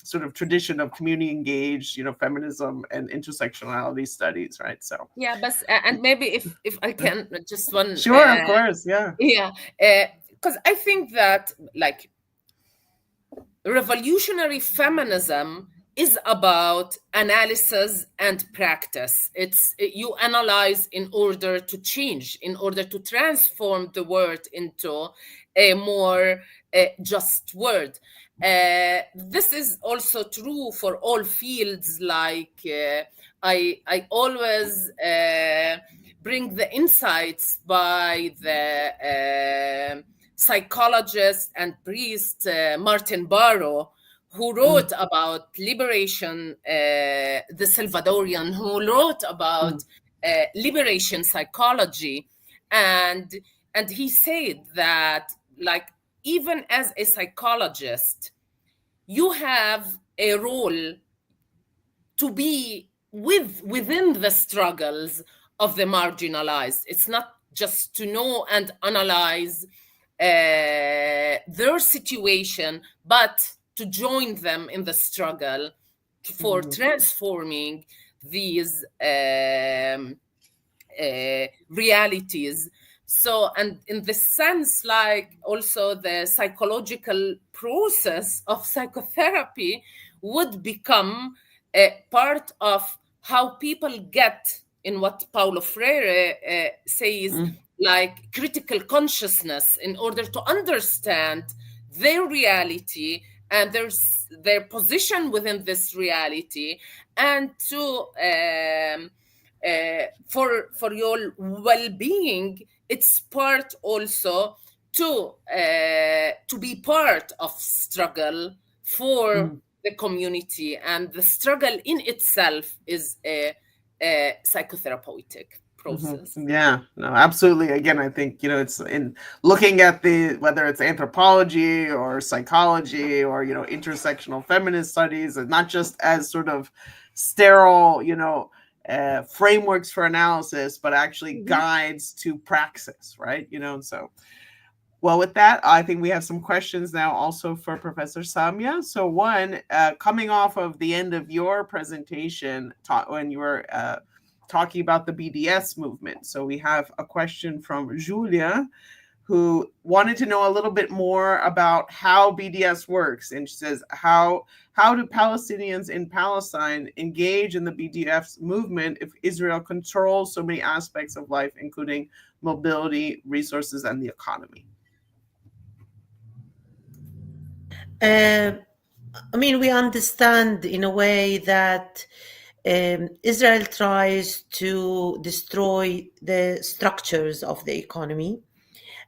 sort of tradition of community engaged, feminism and intersectionality studies, right? So yeah, but and maybe if I can just one. Sure, of course, yeah. Because I think that like revolutionary feminism is about analysis and practice. You analyze in order to change, in order to transform the world into a more just world. This is also true for all fields. Like I always bring the insights by the psychologist and priest Martin Barrow, who wrote about liberation, the Salvadorian, who wrote about liberation psychology, and he said that like even as a psychologist, you have a role to be within the struggles of the marginalized. It's not just to know and analyze their situation, but to join them in the struggle for transforming these realities. So, and in this sense, like also the psychological process of psychotherapy would become a part of how people get in what Paulo Freire says, like critical consciousness, in order to understand their reality and their position within this reality, and to for your well-being. It's part also to be part of struggle for the community, and the struggle in itself is a psychotherapeutic process. Yeah, no, absolutely. Again, I think, it's in looking at whether it's anthropology or psychology or, intersectional feminist studies, and not just as sort of sterile, frameworks for analysis, but actually guides to praxis, right? So, well, with that, I think we have some questions now also for Professor Samia. So one, coming off of the end of your presentation, when you were talking about the BDS movement. So we have a question from Julia, who wanted to know a little bit more about how BDS works. And she says, how do Palestinians in Palestine engage in the BDS movement if Israel controls so many aspects of life, including mobility, resources, and the economy? We understand in a way that Israel tries to destroy the structures of the economy,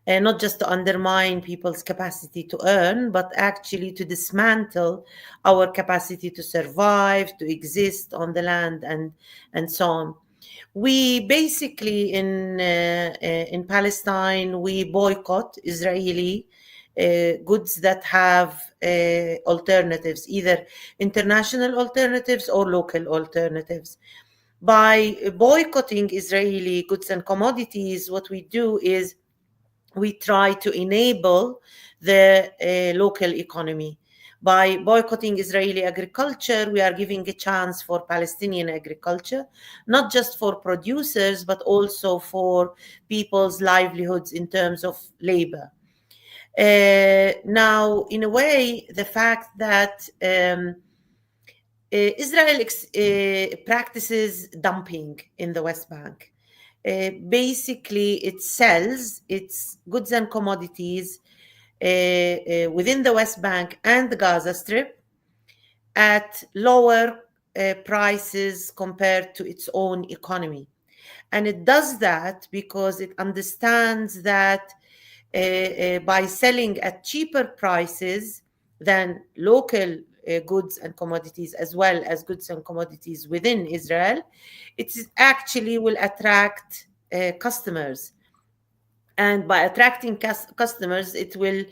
and not just to undermine people's capacity to earn, but actually to dismantle our capacity to survive, to exist on the land, and so on. We basically in Palestine, we boycott Israeli goods that have alternatives, either international alternatives or local alternatives. By boycotting Israeli goods and commodities, what we do is we try to enable the local economy. By boycotting Israeli agriculture, we are giving a chance for Palestinian agriculture, not just for producers, but also for people's livelihoods in terms of labor. Now, in a way, the fact that Israel practices dumping in the West Bank. Basically, it sells its goods and commodities within the West Bank and the Gaza Strip at lower prices compared to its own economy. And it does that because it understands that by selling at cheaper prices than local goods and commodities, as well as goods and commodities within Israel, it actually will attract customers. And by attracting customers, it will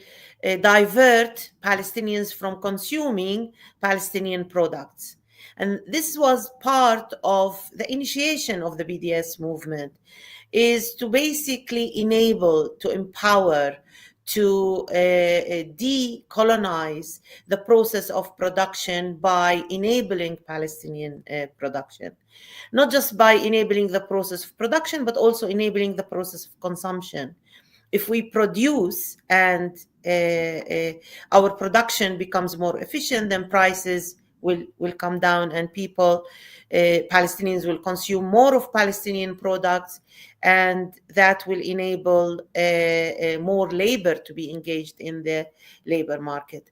divert Palestinians from consuming Palestinian products. And this was part of the initiation of the BDS movement, is to basically enable, to empower, to decolonize the process of production by enabling Palestinian production. Not just by enabling the process of production, but also enabling the process of consumption. If we produce and our production becomes more efficient, then prices will come down, and people, Palestinians, will consume more of Palestinian products, and that will enable more labor to be engaged in the labor market.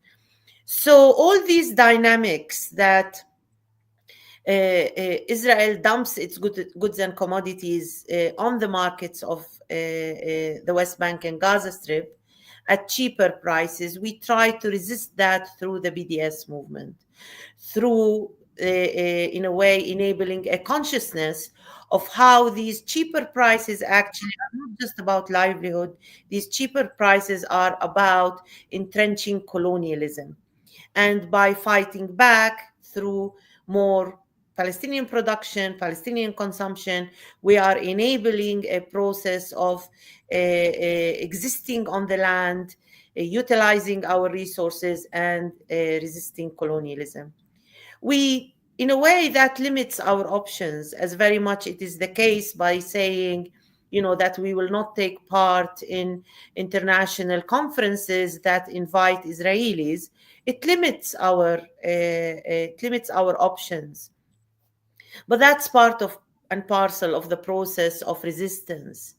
So all these dynamics that Israel dumps its goods and commodities on the markets of the West Bank and Gaza Strip at cheaper prices, we try to resist that through the BDS movement, through, in a way, enabling a consciousness of how these cheaper prices actually are not just about livelihood. These cheaper prices are about entrenching colonialism. And by fighting back through more Palestinian production, Palestinian consumption, we are enabling a process of existing on the land, utilizing our resources, and resisting colonialism. We, in a way, that limits our options, as very much it is the case by saying, that we will not take part in international conferences that invite Israelis. It limits our options. But that's part of and parcel of the process of resistance,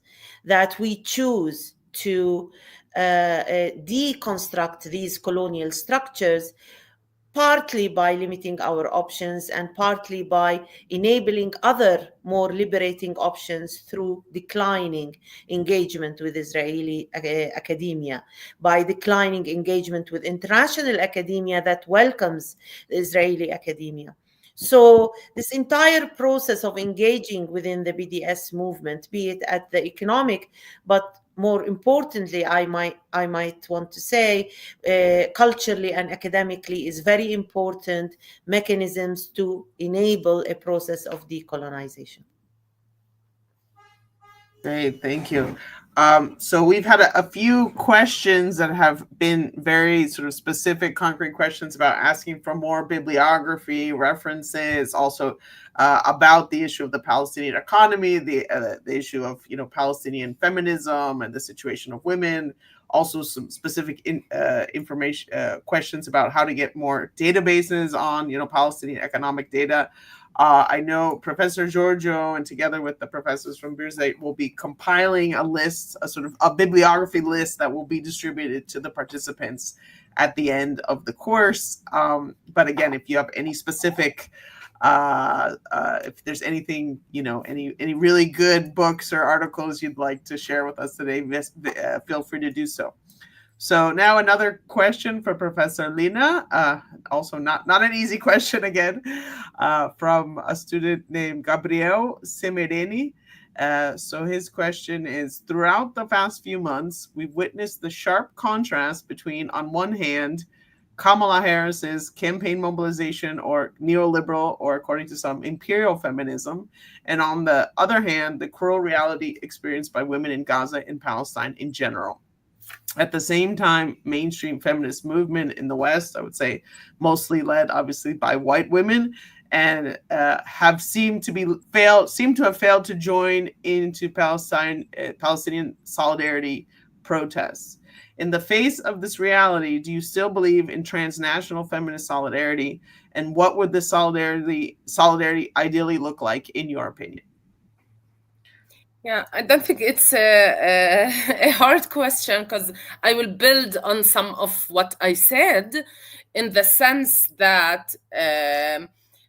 that we choose to deconstruct these colonial structures, partly by limiting our options and partly by enabling other more liberating options through declining engagement with Israeli academia, by declining engagement with international academia that welcomes Israeli academia. So this entire process of engaging within the BDS movement, be it at the economic, but more importantly, I might want to say, culturally and academically, is very important mechanisms to enable a process of decolonization. Great, thank you. So we've had a few questions that have been very sort of specific, concrete questions about asking for more bibliography, references, also about the issue of the Palestinian economy, the issue of Palestinian feminism and the situation of women. Also, some specific information questions about how to get more databases on Palestinian economic data. I know Professor Giorgio, and together with the professors from Birzeit, will be compiling a list, a sort of a bibliography list that will be distributed to the participants at the end of the course. But again, if you have any specific, if there's anything, any really good books or articles you'd like to share with us today, feel free to do so. So now another question for Professor Lena, also not an easy question again, from a student named Gabriel Semereni. So his question is, throughout the past few months, we've witnessed the sharp contrast between, on one hand, Kamala Harris's campaign mobilization or neoliberal, or according to some, imperial feminism, and on the other hand, the cruel reality experienced by women in Gaza and Palestine in general. At the same time, mainstream feminist movement in the West, I would say mostly led obviously by white women, and seem to have failed to join into Palestinian solidarity protests. In the face of this reality, do you still believe in transnational feminist solidarity? And what would this solidarity ideally look like, in your opinion? Yeah, I don't think it's a hard question, because I will build on some of what I said, in the sense that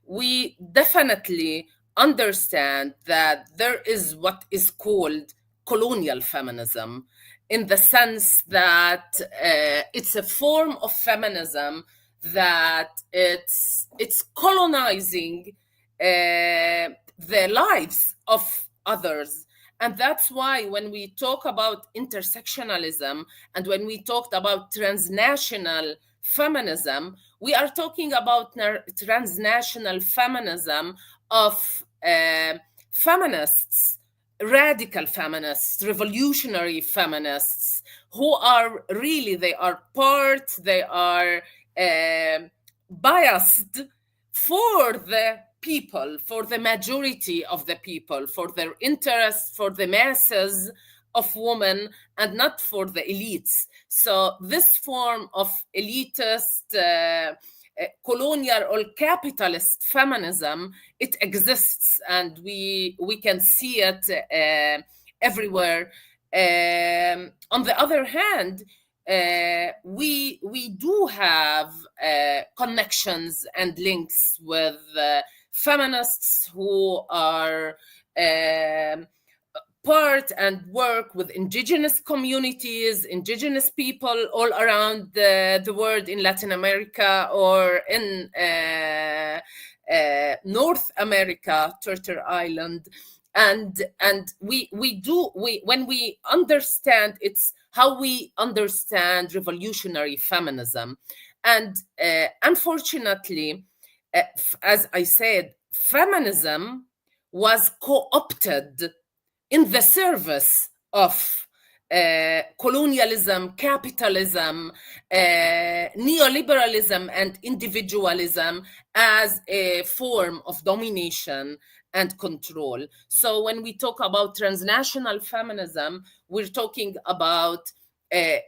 we definitely understand that there is what is called colonial feminism, in the sense that it's a form of feminism that it's colonizing the lives of others. And that's why when we talk about intersectionalism and when we talked about transnational feminism, we are talking about transnational feminism of feminists, radical feminists, revolutionary feminists, who are really, they are biased for the people, for the majority of the people, for their interests, for the masses of women, and not for the elites. So this form of elitist, colonial or capitalist feminism, it exists, and we can see it everywhere. On the other hand, we do have connections and links with feminists who are part and work with indigenous communities, indigenous people all around the world, in Latin America or in North America, Turtle Island. And when we understand, it's how we understand revolutionary feminism. And unfortunately, as I said, feminism was co-opted in the service of colonialism, capitalism, neoliberalism, and individualism as a form of domination and control. So when we talk about transnational feminism, we're talking about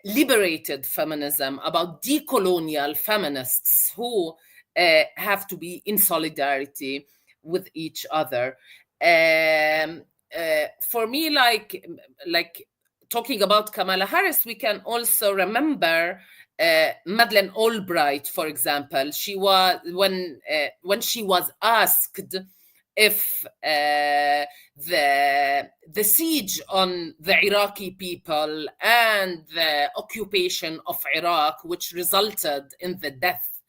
liberated feminism, about decolonial feminists who have to be in solidarity with each other. For me, like talking about Kamala Harris, we can also remember Madeleine Albright, for example. She was when she was asked if the siege on the Iraqi people and the occupation of Iraq, which resulted in the death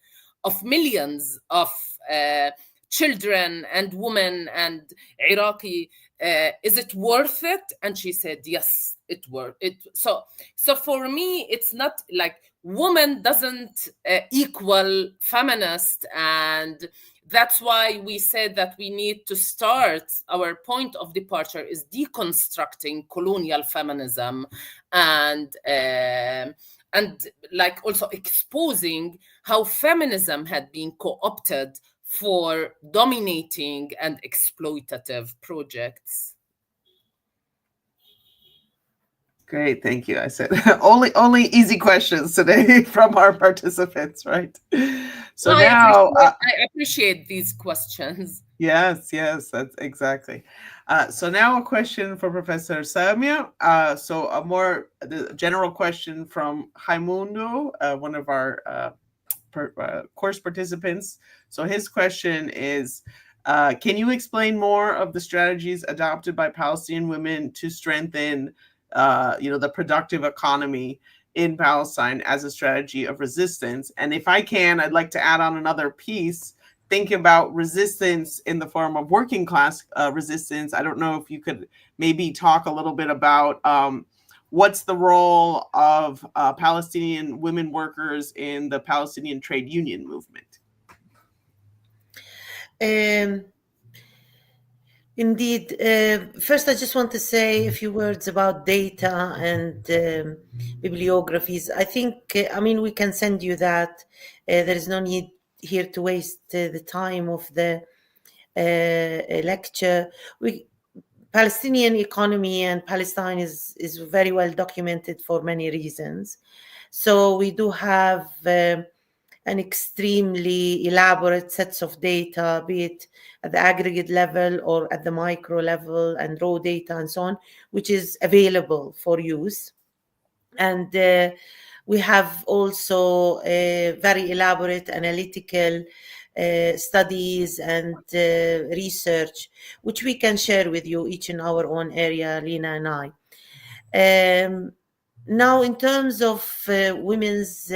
of millions of children and women and Iraqi, is it worth it? And she said, yes, it worth it. So for me, it's not like woman doesn't equal feminist, and that's why we said that we need to start, our point of departure is deconstructing colonial feminism and like also exposing how feminism had been co-opted for dominating and exploitative projects. Great, thank you. I said only easy questions today from our participants, right? So no, now I appreciate these questions. Yes, that's exactly. So now a question for Professor Samia. So a more general question from Raimundo, one of our course participants. So his question is, can you explain more of the strategies adopted by Palestinian women to strengthen the productive economy in Palestine as a strategy of resistance? And if I can, I'd like to add on another piece. Think about resistance in the form of working class resistance. I don't know if you could maybe talk a little bit about what's the role of Palestinian women workers in the Palestinian trade union movement? Indeed. First, I just want to say a few words about data and bibliographies. I think, we can send you that. There is no need here to waste the time of the lecture. Palestinian economy and Palestine is very well documented for many reasons. So we do have an extremely elaborate sets of data, be it at the aggregate level or at the micro level, and raw data and so on, which is available for use. And we have also very elaborate analytical studies and research, which we can share with you each in our own area, Lena and I. Now, in terms of women's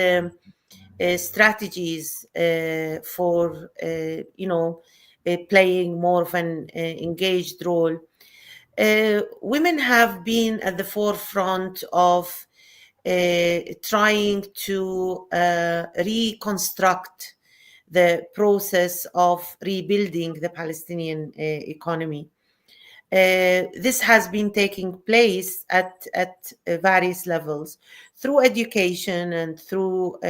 strategies for, playing more of an engaged role, women have been at the forefront of trying to reconstruct the process of rebuilding the Palestinian economy. This has been taking place at various levels through education and through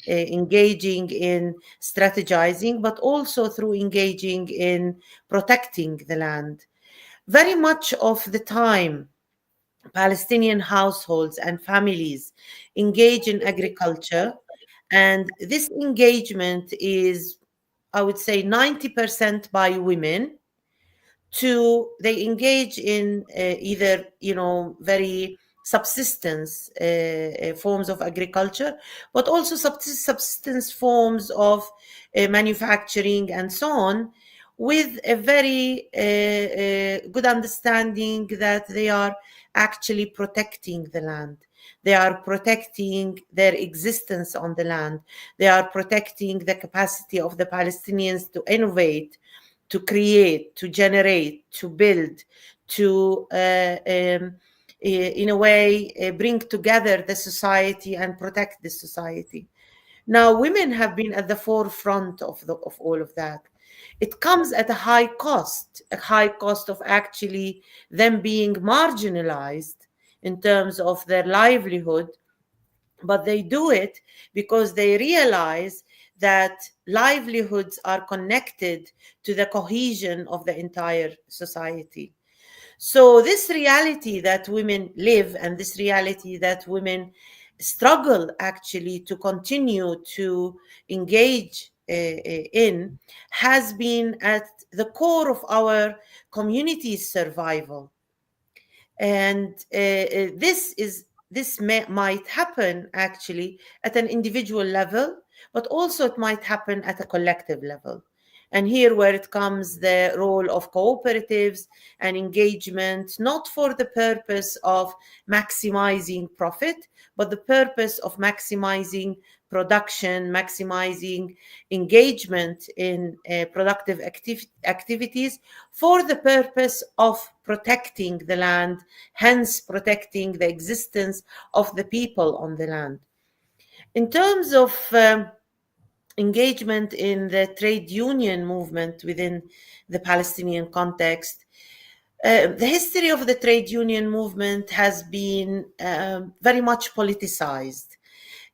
engaging in strategizing, but also through engaging in protecting the land. Very much of the time, Palestinian households and families engage in agriculture, and this engagement is, I would say, 90% by women. They engage in either very subsistence forms of agriculture, but also subsistence forms of manufacturing and so on, with a very good understanding that they are actually protecting the land. They are protecting their existence on the land. They are protecting the capacity of the Palestinians to innovate, to create, to generate, to build, to, in a way, bring together the society and protect the society. Now, women have been at the forefront of all of that. It comes at a high cost of actually them being marginalized in terms of their livelihood, but they do it because they realize that livelihoods are connected to the cohesion of the entire society. So this reality that women live, and this reality that women struggle actually to continue to engage in, has been at the core of our community's survival. And this might happen actually at an individual level, but also it might happen at a collective level. And here where it comes the role of cooperatives and engagement, not for the purpose of maximizing profit, but the purpose of maximizing production, maximizing engagement in productive activities for the purpose of protecting the land, hence protecting the existence of the people on the land. In terms of engagement in the trade union movement within the Palestinian context, the history of the trade union movement has been very much politicized,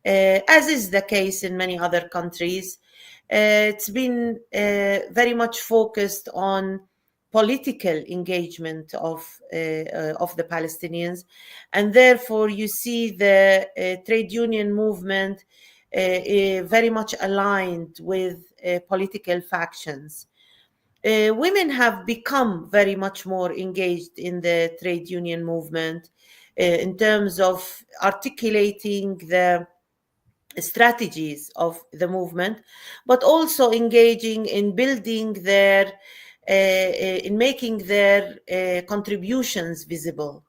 as is the case in many other countries. It's been very much focused on political engagement of the Palestinians, and therefore you see the trade union movement very much aligned with political factions. Women have become very much more engaged in the trade union movement in terms of articulating the strategies of the movement, but also engaging in building their, in making their contributions visible.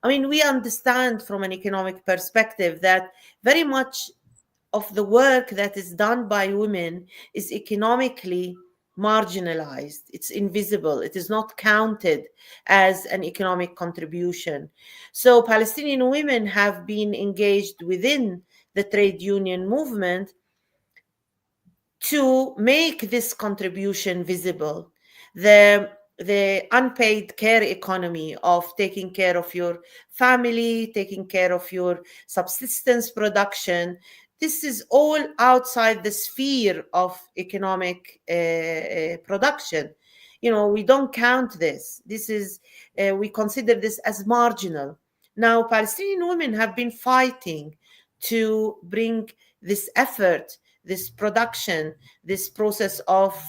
I mean, we understand from an economic perspective that very much of the work that is done by women is economically marginalized. It's invisible. It is not counted as an economic contribution. So Palestinian women have been engaged within the trade union movement to make this contribution visible. The unpaid care economy of taking care of your family, taking care of your subsistence production, this is all outside the sphere of economic production. You know, we don't count this. This is, we consider this as marginal. Now, Palestinian women have been fighting to bring this effort, this production, this process of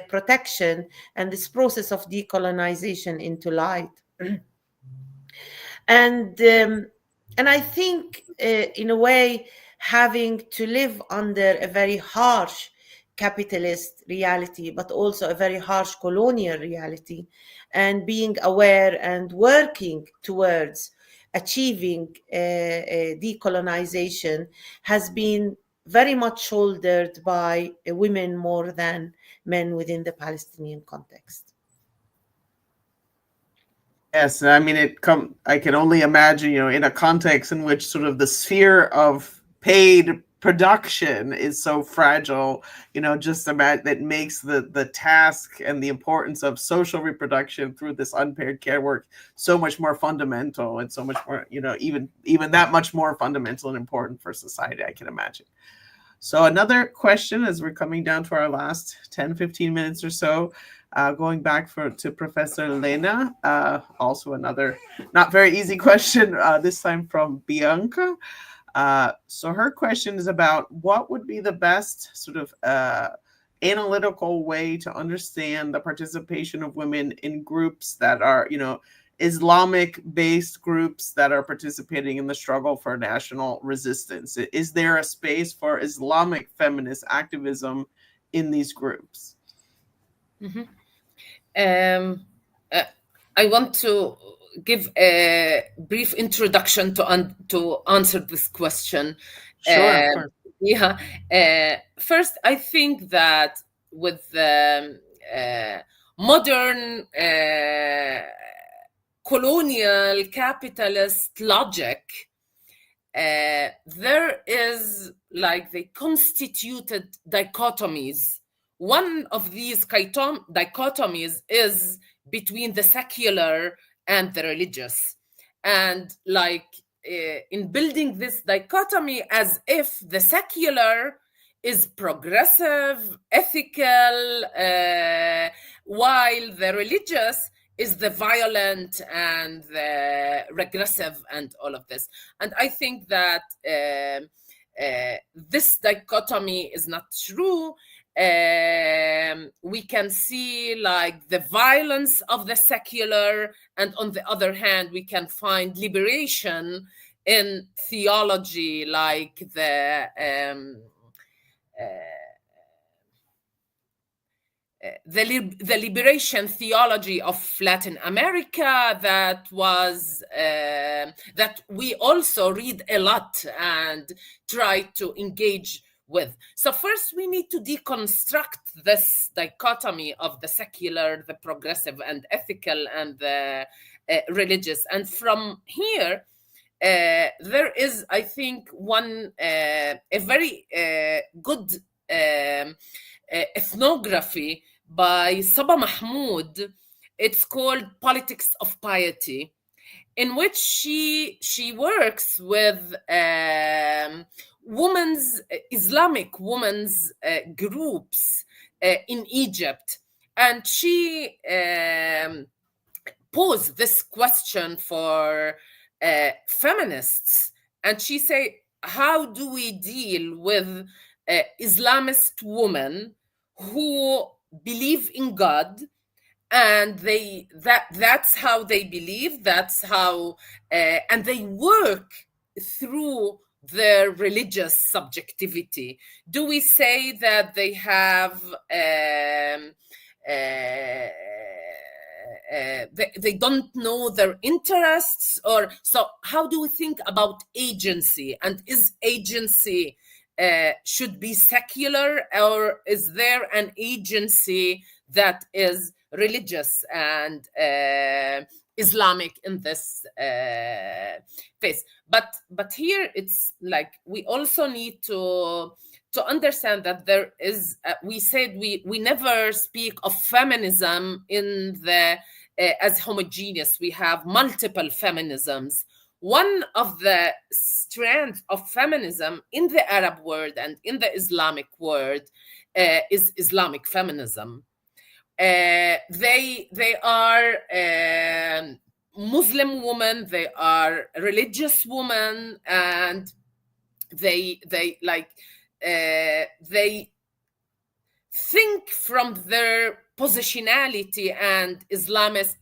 protection, and this process of decolonization into light. And I think, in a way, having to live under a very harsh capitalist reality, but also a very harsh colonial reality, and being aware and working towards achieving decolonization has been very much shouldered by women more than men within the Palestinian context. Yes, I mean, I can only imagine, in a context in which sort of the sphere of paid production is so fragile, just imagine that makes the task and the importance of social reproduction through this unpaid care work so much more fundamental, and so much more, even that much more fundamental and important for society, I can imagine. So another question as we're coming down to our last 10, 15 minutes or so, going back to Professor Lena, also another not very easy question, this time from Bianca. So her question is about what would be the best sort of analytical way to understand the participation of women in groups that are, Islamic-based groups that are participating in the struggle for national resistance. Is there a space for Islamic feminist activism in these groups? Mm-hmm. I want to give a brief introduction to answer this question. Sure. First, I think that with the modern colonial capitalist logic, there is like the constituted dichotomies. One of these dichotomies is between the secular and the religious. And like in building this dichotomy as if the secular is progressive, ethical, while the religious is the violent and the regressive and all of this. And I think that this dichotomy is not true. We can see like the violence of the secular, and on the other hand, we can find liberation in theology, like the liberation theology of Latin America that was that we also read a lot and try to engage with. So first we need to deconstruct this dichotomy of the secular, the progressive and ethical, and the religious. And from here, there is, I think, one a very good ethnography by Saba Mahmoud. It's called Politics of Piety, in which she works with Islamic women's groups in Egypt. And she posed this question for feminists. And she say, how do we deal with Islamist women who believe in God, and that's how they believe, that's how and they work through their religious subjectivity? Do we say that they have they don't know their interests? Or so how do we think about agency? And is agency should be secular, or is there an agency that is religious and Islamic in this phase? But here it's like we also need to understand that there is we said we never speak of feminism in the as homogeneous. We have multiple feminisms. One of the strands of feminism in the Arab world and in the Islamic world is Islamic feminism. They are Muslim women, they are religious women, and they think from their positionality and Islamist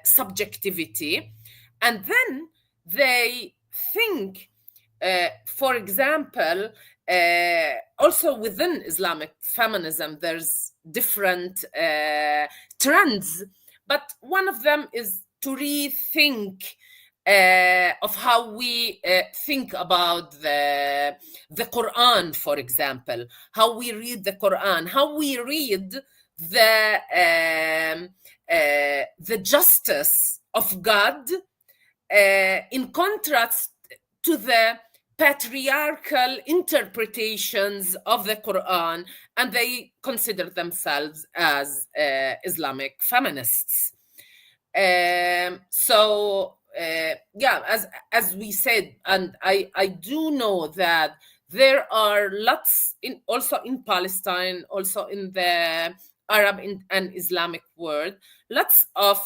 subjectivity, and then they think, for example, also within Islamic feminism, there's different trends, but one of them is to rethink of how we think about the Quran, for example, how we read the Quran, how we read the justice of God in contrast to the patriarchal interpretations of the Quran, and they consider themselves as Islamic feminists. As we said, and I do know that there are lots also in Palestine, also in the Arab and Islamic world, lots of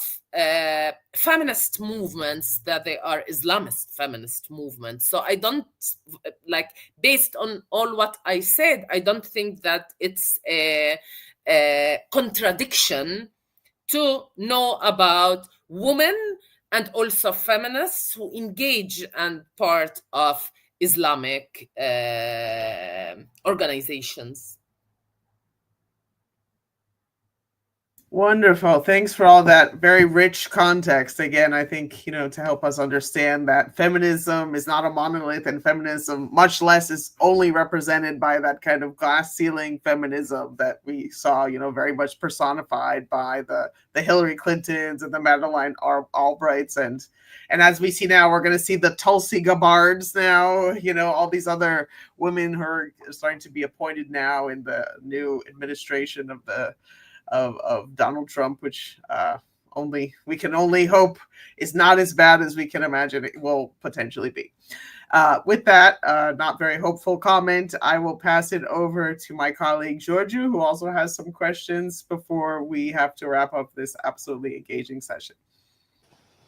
feminist movements that they are Islamist feminist movements. So I don't, like, based on all what I said, I don't think that it's a contradiction to know about women and also feminists who engage and part of Islamic organizations. Wonderful. Thanks for all that very rich context. Again, I think, to help us understand that feminism is not a monolith, and feminism, much less, is only represented by that kind of glass ceiling feminism that we saw, very much personified by the Hillary Clintons and the Madeleine Albrights. And as we see now, we're going to see the Tulsi Gabbards now, all these other women who are starting to be appointed now in the new administration of Donald Trump, which we can only hope is not as bad as we can imagine it will potentially be. With that, not very hopeful comment, I will pass it over to my colleague Giorgio, who also has some questions before we have to wrap up this absolutely engaging session.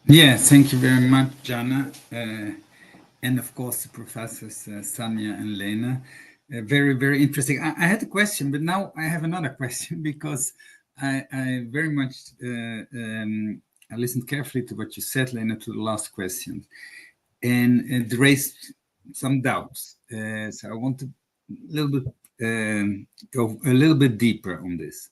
Yeah, thank you very much, Jana. And of course, the professors Samia and Lena. Very, very interesting. I had a question, but now I have another question, because I very much I listened carefully to what you said, Lena, to the last question, and it raised some doubts. So I want to go a little bit deeper on this.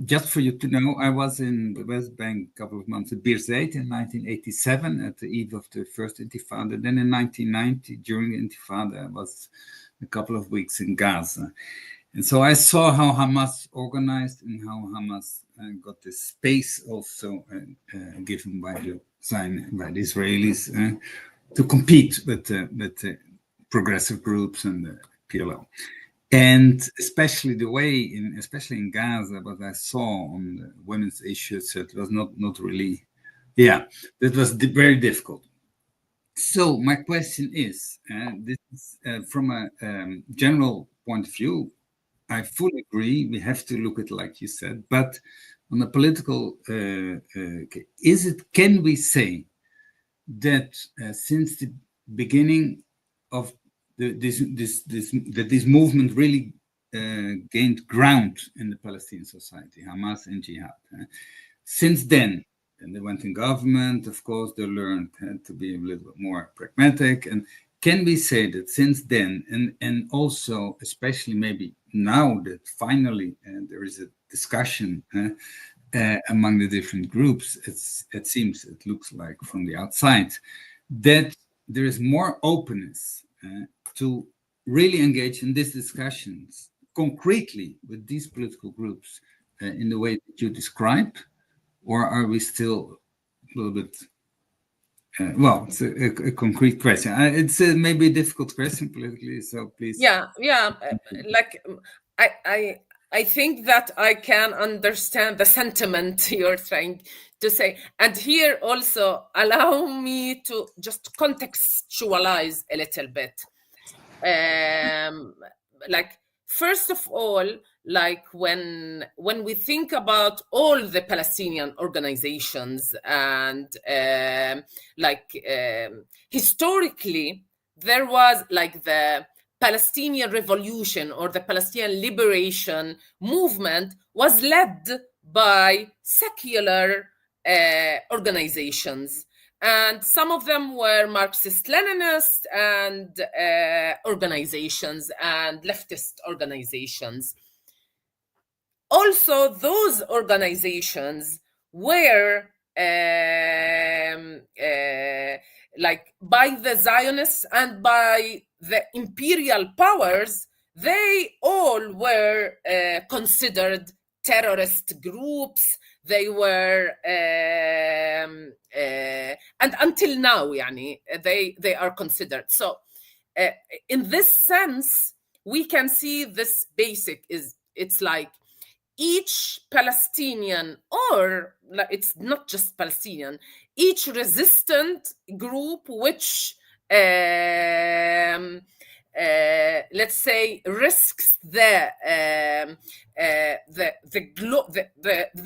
Just for you to know, I was in the West Bank a couple of months at Birzeit in 1987 at the eve of the first Intifada. Then in 1990, during the Intifada, I was a couple of weeks in Gaza. And so I saw how Hamas organized and how Hamas got this space also given by the Israelis to compete with the progressive groups and the PLO. And especially the way, especially in Gaza, what I saw on the women's issues, it was not really, that was very difficult. So my question is, this is from a general point of view, I fully agree, we have to look at it like you said, but on a political, can we say that since the beginning of this movement really gained ground in the Palestinian society, Hamas and Jihad. Since then, and they went in government, of course, they learned to be a little bit more pragmatic. And can we say that since then, and also, especially maybe now that finally there is a discussion among the different groups, it looks like from the outside, that there is more openness to really engage in these discussions concretely with these political groups in the way that you describe, or are we still a little bit, it's a concrete question. It's maybe a difficult question politically, so please. Yeah. Like, I think that I can understand the sentiment you're trying to say. And here also, allow me to just contextualize a little bit. Like, first of all, like when we think about all the Palestinian organizations and historically, there was like the Palestinian Revolution or the Palestinian Liberation Movement was led by secular organizations. And some of them were Marxist-Leninist and organizations and leftist organizations. Also, those organizations were like by the Zionists and by the imperial powers, they all were considered terrorist groups. They were, and until now, they are considered. So, in this sense, we can see this basic it's like each Palestinian, or it's not just Palestinian, each resistant group which let's say risks the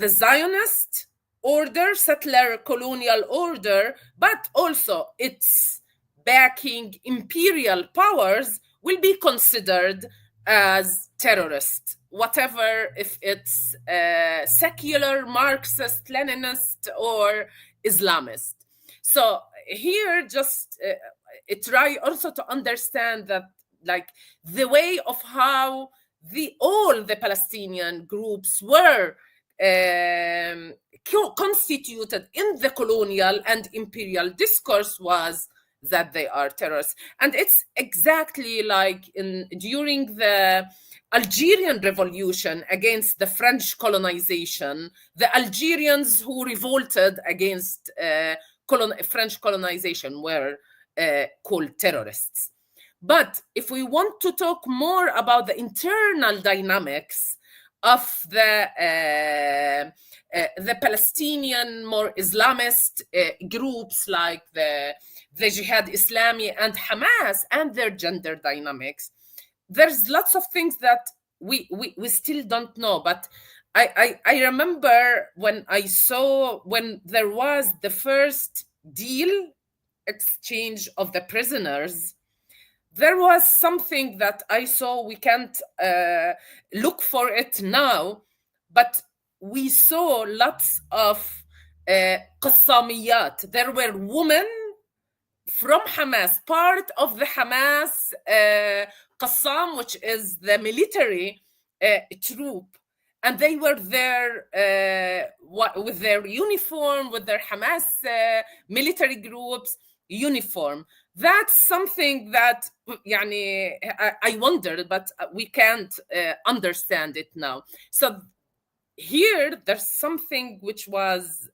Zionist order, settler colonial order, but also its backing imperial powers will be considered as terrorist, whatever, if it's secular, Marxist, Leninist, or Islamist. So here, just try also to understand that, like, the way of how all the Palestinian groups were constituted in the colonial and imperial discourse was that they are terrorists. And it's exactly like during the Algerian Revolution against the French colonization, the Algerians who revolted against French colonization were called terrorists. But if we want to talk more about the internal dynamics of the Palestinian more Islamist groups like the Jihad Islami and Hamas and their gender dynamics, there's lots of things that we still don't know. But I remember when there was the first deal exchange of the prisoners, there was something that I saw. We can't look for it now, but we saw lots of qassamiyat. There were women from Hamas, part of the Hamas qassam, which is the military troop, and they were there with their uniform, with their Hamas military groups uniform. That's something that I wondered, but we can't understand it now. So here there's something which was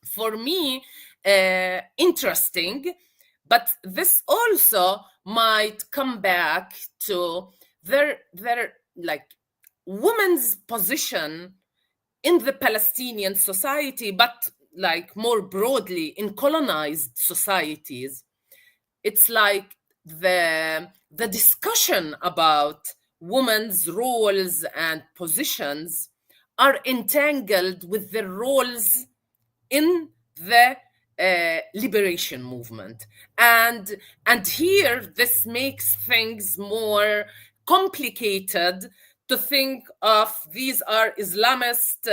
for me interesting, but this also might come back to their like women's position in the Palestinian society, but like more broadly in colonized societies. It's like the discussion about women's roles and positions are entangled with the roles in the liberation movement. And here this makes things more complicated to think of these are Islamist,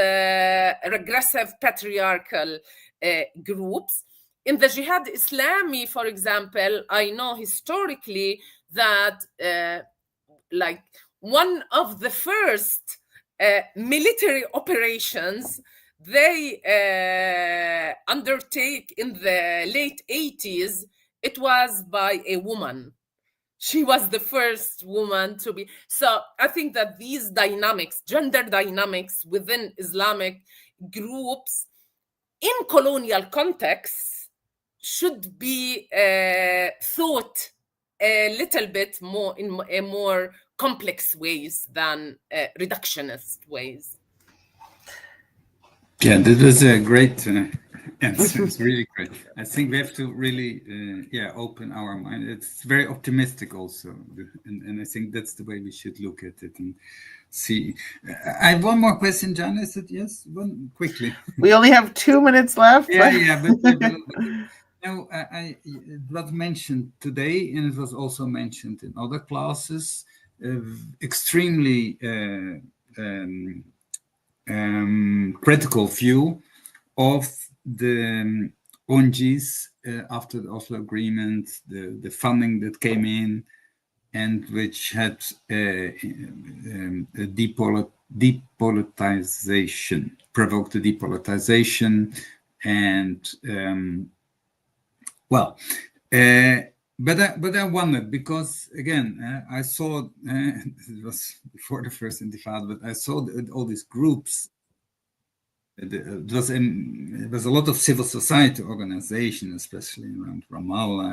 regressive, patriarchal groups. In the Jihad Islami, for example, I know historically that like one of the first military operations they undertake in the late 80s, it was by a woman. She was the first woman to be. So I think that these dynamics, gender dynamics within Islamic groups in colonial contexts should be thought a little bit more in a more complex ways than reductionist ways. Yeah, that was a great answer. It's really great. I think we have to really, open our mind. It's very optimistic also, and I think that's the way we should look at it and see. I have one more question, John. Is it yes? One quickly. We only have 2 minutes left. But no, it was mentioned today, and it was also mentioned in other classes. Extremely. Critical view of the ONGs after the Oslo Agreement, the funding that came in, and which had depoliticization, provoked the depoliticization, and But I wondered because again I saw it was before the first Intifada, but I saw all these groups. It was a lot of civil society organization, especially around Ramallah,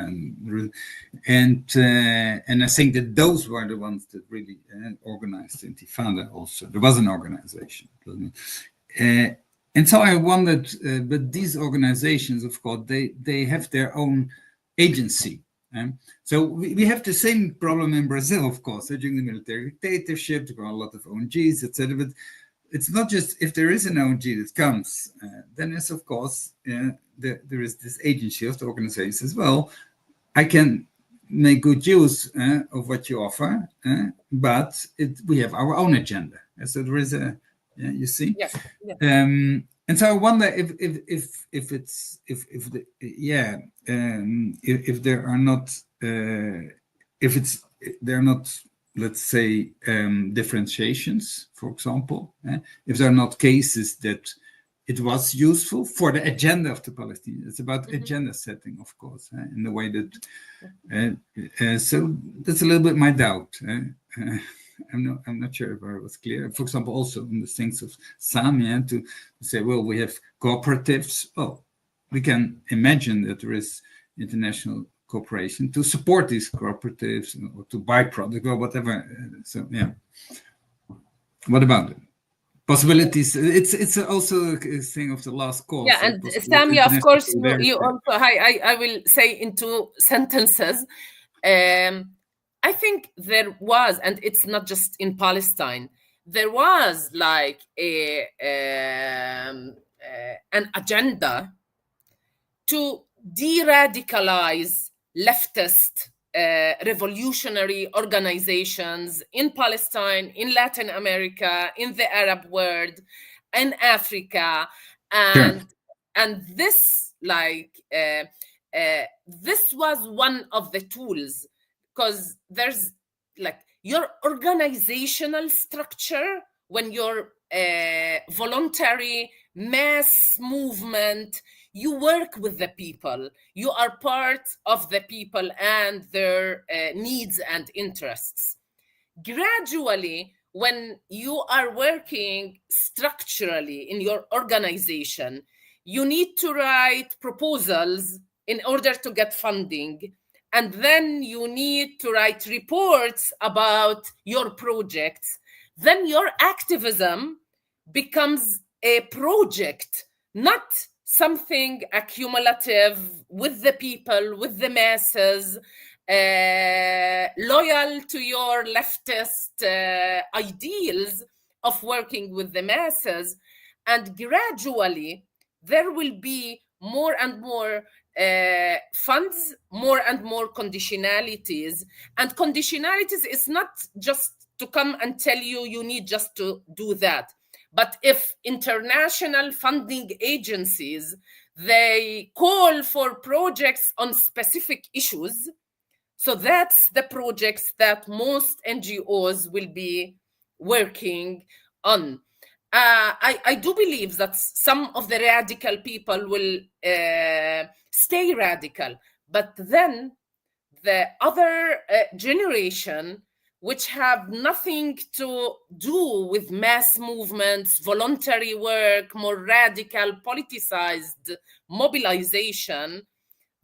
and I think that those were the ones that really organized the Intifada. Also, there was an organization, and so I wondered. But these organizations, of course, they have their own agency. So we have the same problem in Brazil, of course, during the military dictatorship. There were a lot of ONGs, etc. But it's not just if there is an ONG that comes, then there's, of course, there is this agency of the organization as well. I can make good use of what you offer, but we have our own agenda. So there is you see? Yeah. And so I wonder if they're not let's say, differentiations, for example, if there are not cases that it was useful for the agenda of the Palestinians. It's about agenda setting, of course, in the way that. So that's a little bit my doubt. I'm not sure if I was clear. For example, also in the things of Samia, to say, well, we have cooperatives. Oh, we can imagine that there is international cooperation to support these cooperatives or to buy product or whatever. So yeah. What about it? Possibilities. It's also a thing of the last call. Yeah, and Samia, of course, you also. I will say in 2 sentences. I think there was, and it's not just in Palestine, there was like an agenda to de-radicalize leftist revolutionary organizations in Palestine, in Latin America, in the Arab world, in Africa, and this this was one of the tools, because there's like your organizational structure when you're voluntary mass movement. You work with the people. You are part of the people and their needs and interests. Gradually, when you are working structurally in your organization, you need to write proposals in order to get funding. And then you need to write reports about your projects. Then your activism becomes a project, not something accumulative with the people, with the masses, loyal to your leftist ideals of working with the masses. And gradually, there will be more and more funds, more and more conditionalities. And conditionalities is not just to come and tell you you need just to do that. But if international funding agencies, they call for projects on specific issues, so that's the projects that most NGOs will be working on. I do believe that some of the radical people will stay radical, but then the other generation, which have nothing to do with mass movements, voluntary work, more radical, politicized mobilization,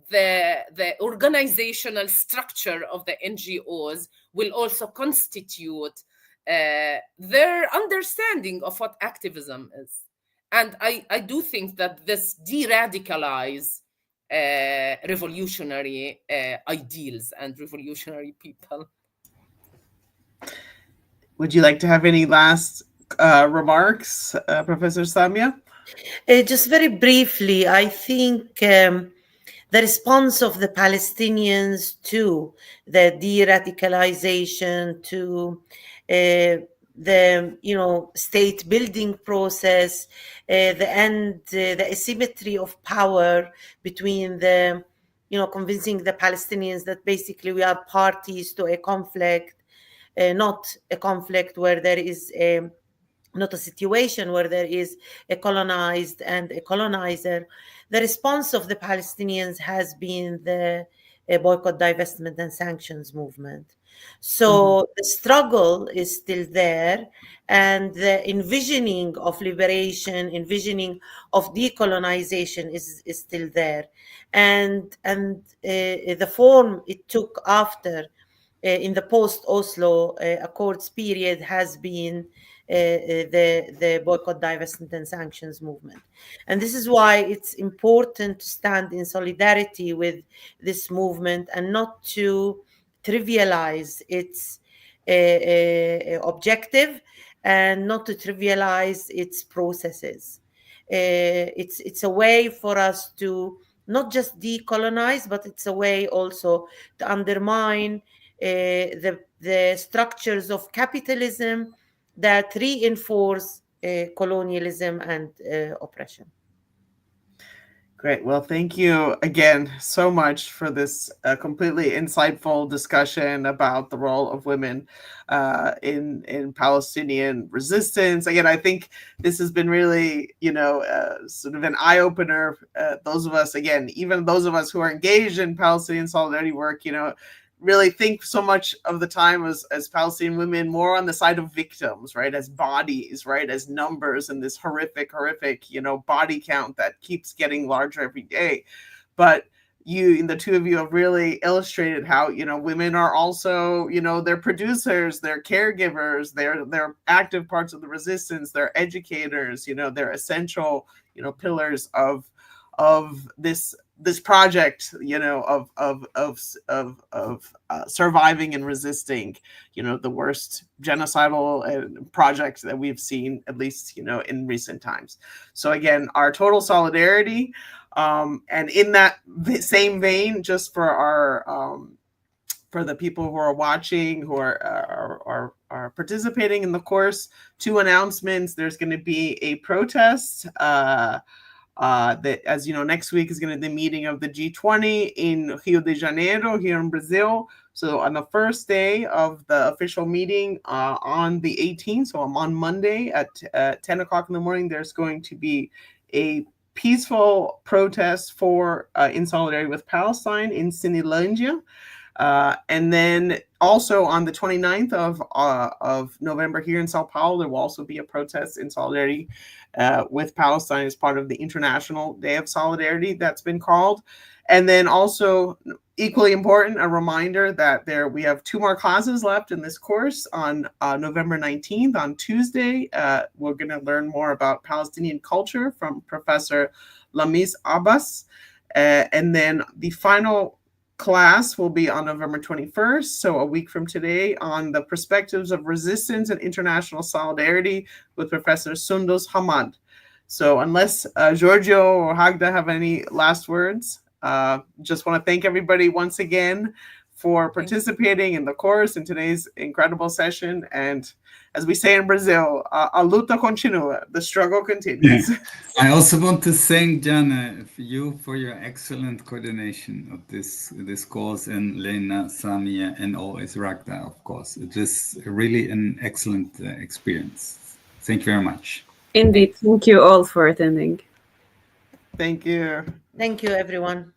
the organizational structure of the NGOs will also constitute their understanding of what activism is. And I do think that this de-radicalize revolutionary ideals and revolutionary people. Would you like to have any last remarks, Professor Samia? Just very briefly, I think the response of the Palestinians to the de-radicalization, to the state building process, the asymmetry of power between the convincing the Palestinians that basically we are parties to a conflict, not a conflict where there is not a situation where there is a colonized and a colonizer. The response of the Palestinians has been the boycott, divestment, and sanctions movement. So the struggle is still there, and the envisioning of liberation, envisioning of decolonization is still there. And the form it took after in the post-Oslo Accords period has been the boycott, divestment, and sanctions movement. And this is why it's important to stand in solidarity with this movement and not to trivialize its objective and not to trivialize its processes. It's a way for us to not just decolonize, but it's a way also to undermine the structures of capitalism that reinforce colonialism and oppression. Great. Well, thank you again so much for this completely insightful discussion about the role of women in Palestinian resistance. Again, I think this has been really, sort of an eye-opener. Those of us, again, even those of us who are engaged in Palestinian solidarity work, really think so much of the time as Palestinian women more on the side of victims, right? As bodies, right? As numbers in this horrific, body count that keeps getting larger every day. But the two of you have really illustrated how, women are also, they're producers, they're caregivers, they're active parts of the resistance, they're educators, they're essential, pillars of this project, of surviving and resisting, the worst genocidal project that we've seen, at least, in recent times. So again, our total solidarity, and in that same vein, just for our for the people who are watching, who are participating in the course, 2 announcements. There's going to be a protest. That, as you know, next week is going to be the meeting of the G20 in Rio de Janeiro, here in Brazil. So on the first day of the official meeting, on the 18th, so on Monday at 10 o'clock in the morning, there's going to be a peaceful protest for in solidarity with Palestine in Cinelândia. And then also on the 29th of November here in Sao Paulo, there will also be a protest in solidarity with Palestine as part of the International Day of Solidarity that's been called. And then also, equally important, a reminder that we have 2 more classes left in this course on November 19th, on Tuesday. We're going to learn more about Palestinian culture from Professor Lamis Abbas. And then the final class will be on November 21st, so a week from today, on the perspectives of resistance and international solidarity with Professor Sundus Hamad. So unless Giorgio or Hagda have any last words, just want to thank everybody once again for participating in the course in today's incredible session. And as we say in Brazil, a luta continua, the struggle continues. Yeah. I also want to thank Jana for your excellent coordination of this course, and Lena, Samia, and always Ragda, of course. It is really an excellent experience. Thank you very much. Indeed. Thank you all for attending. Thank you. Thank you, everyone.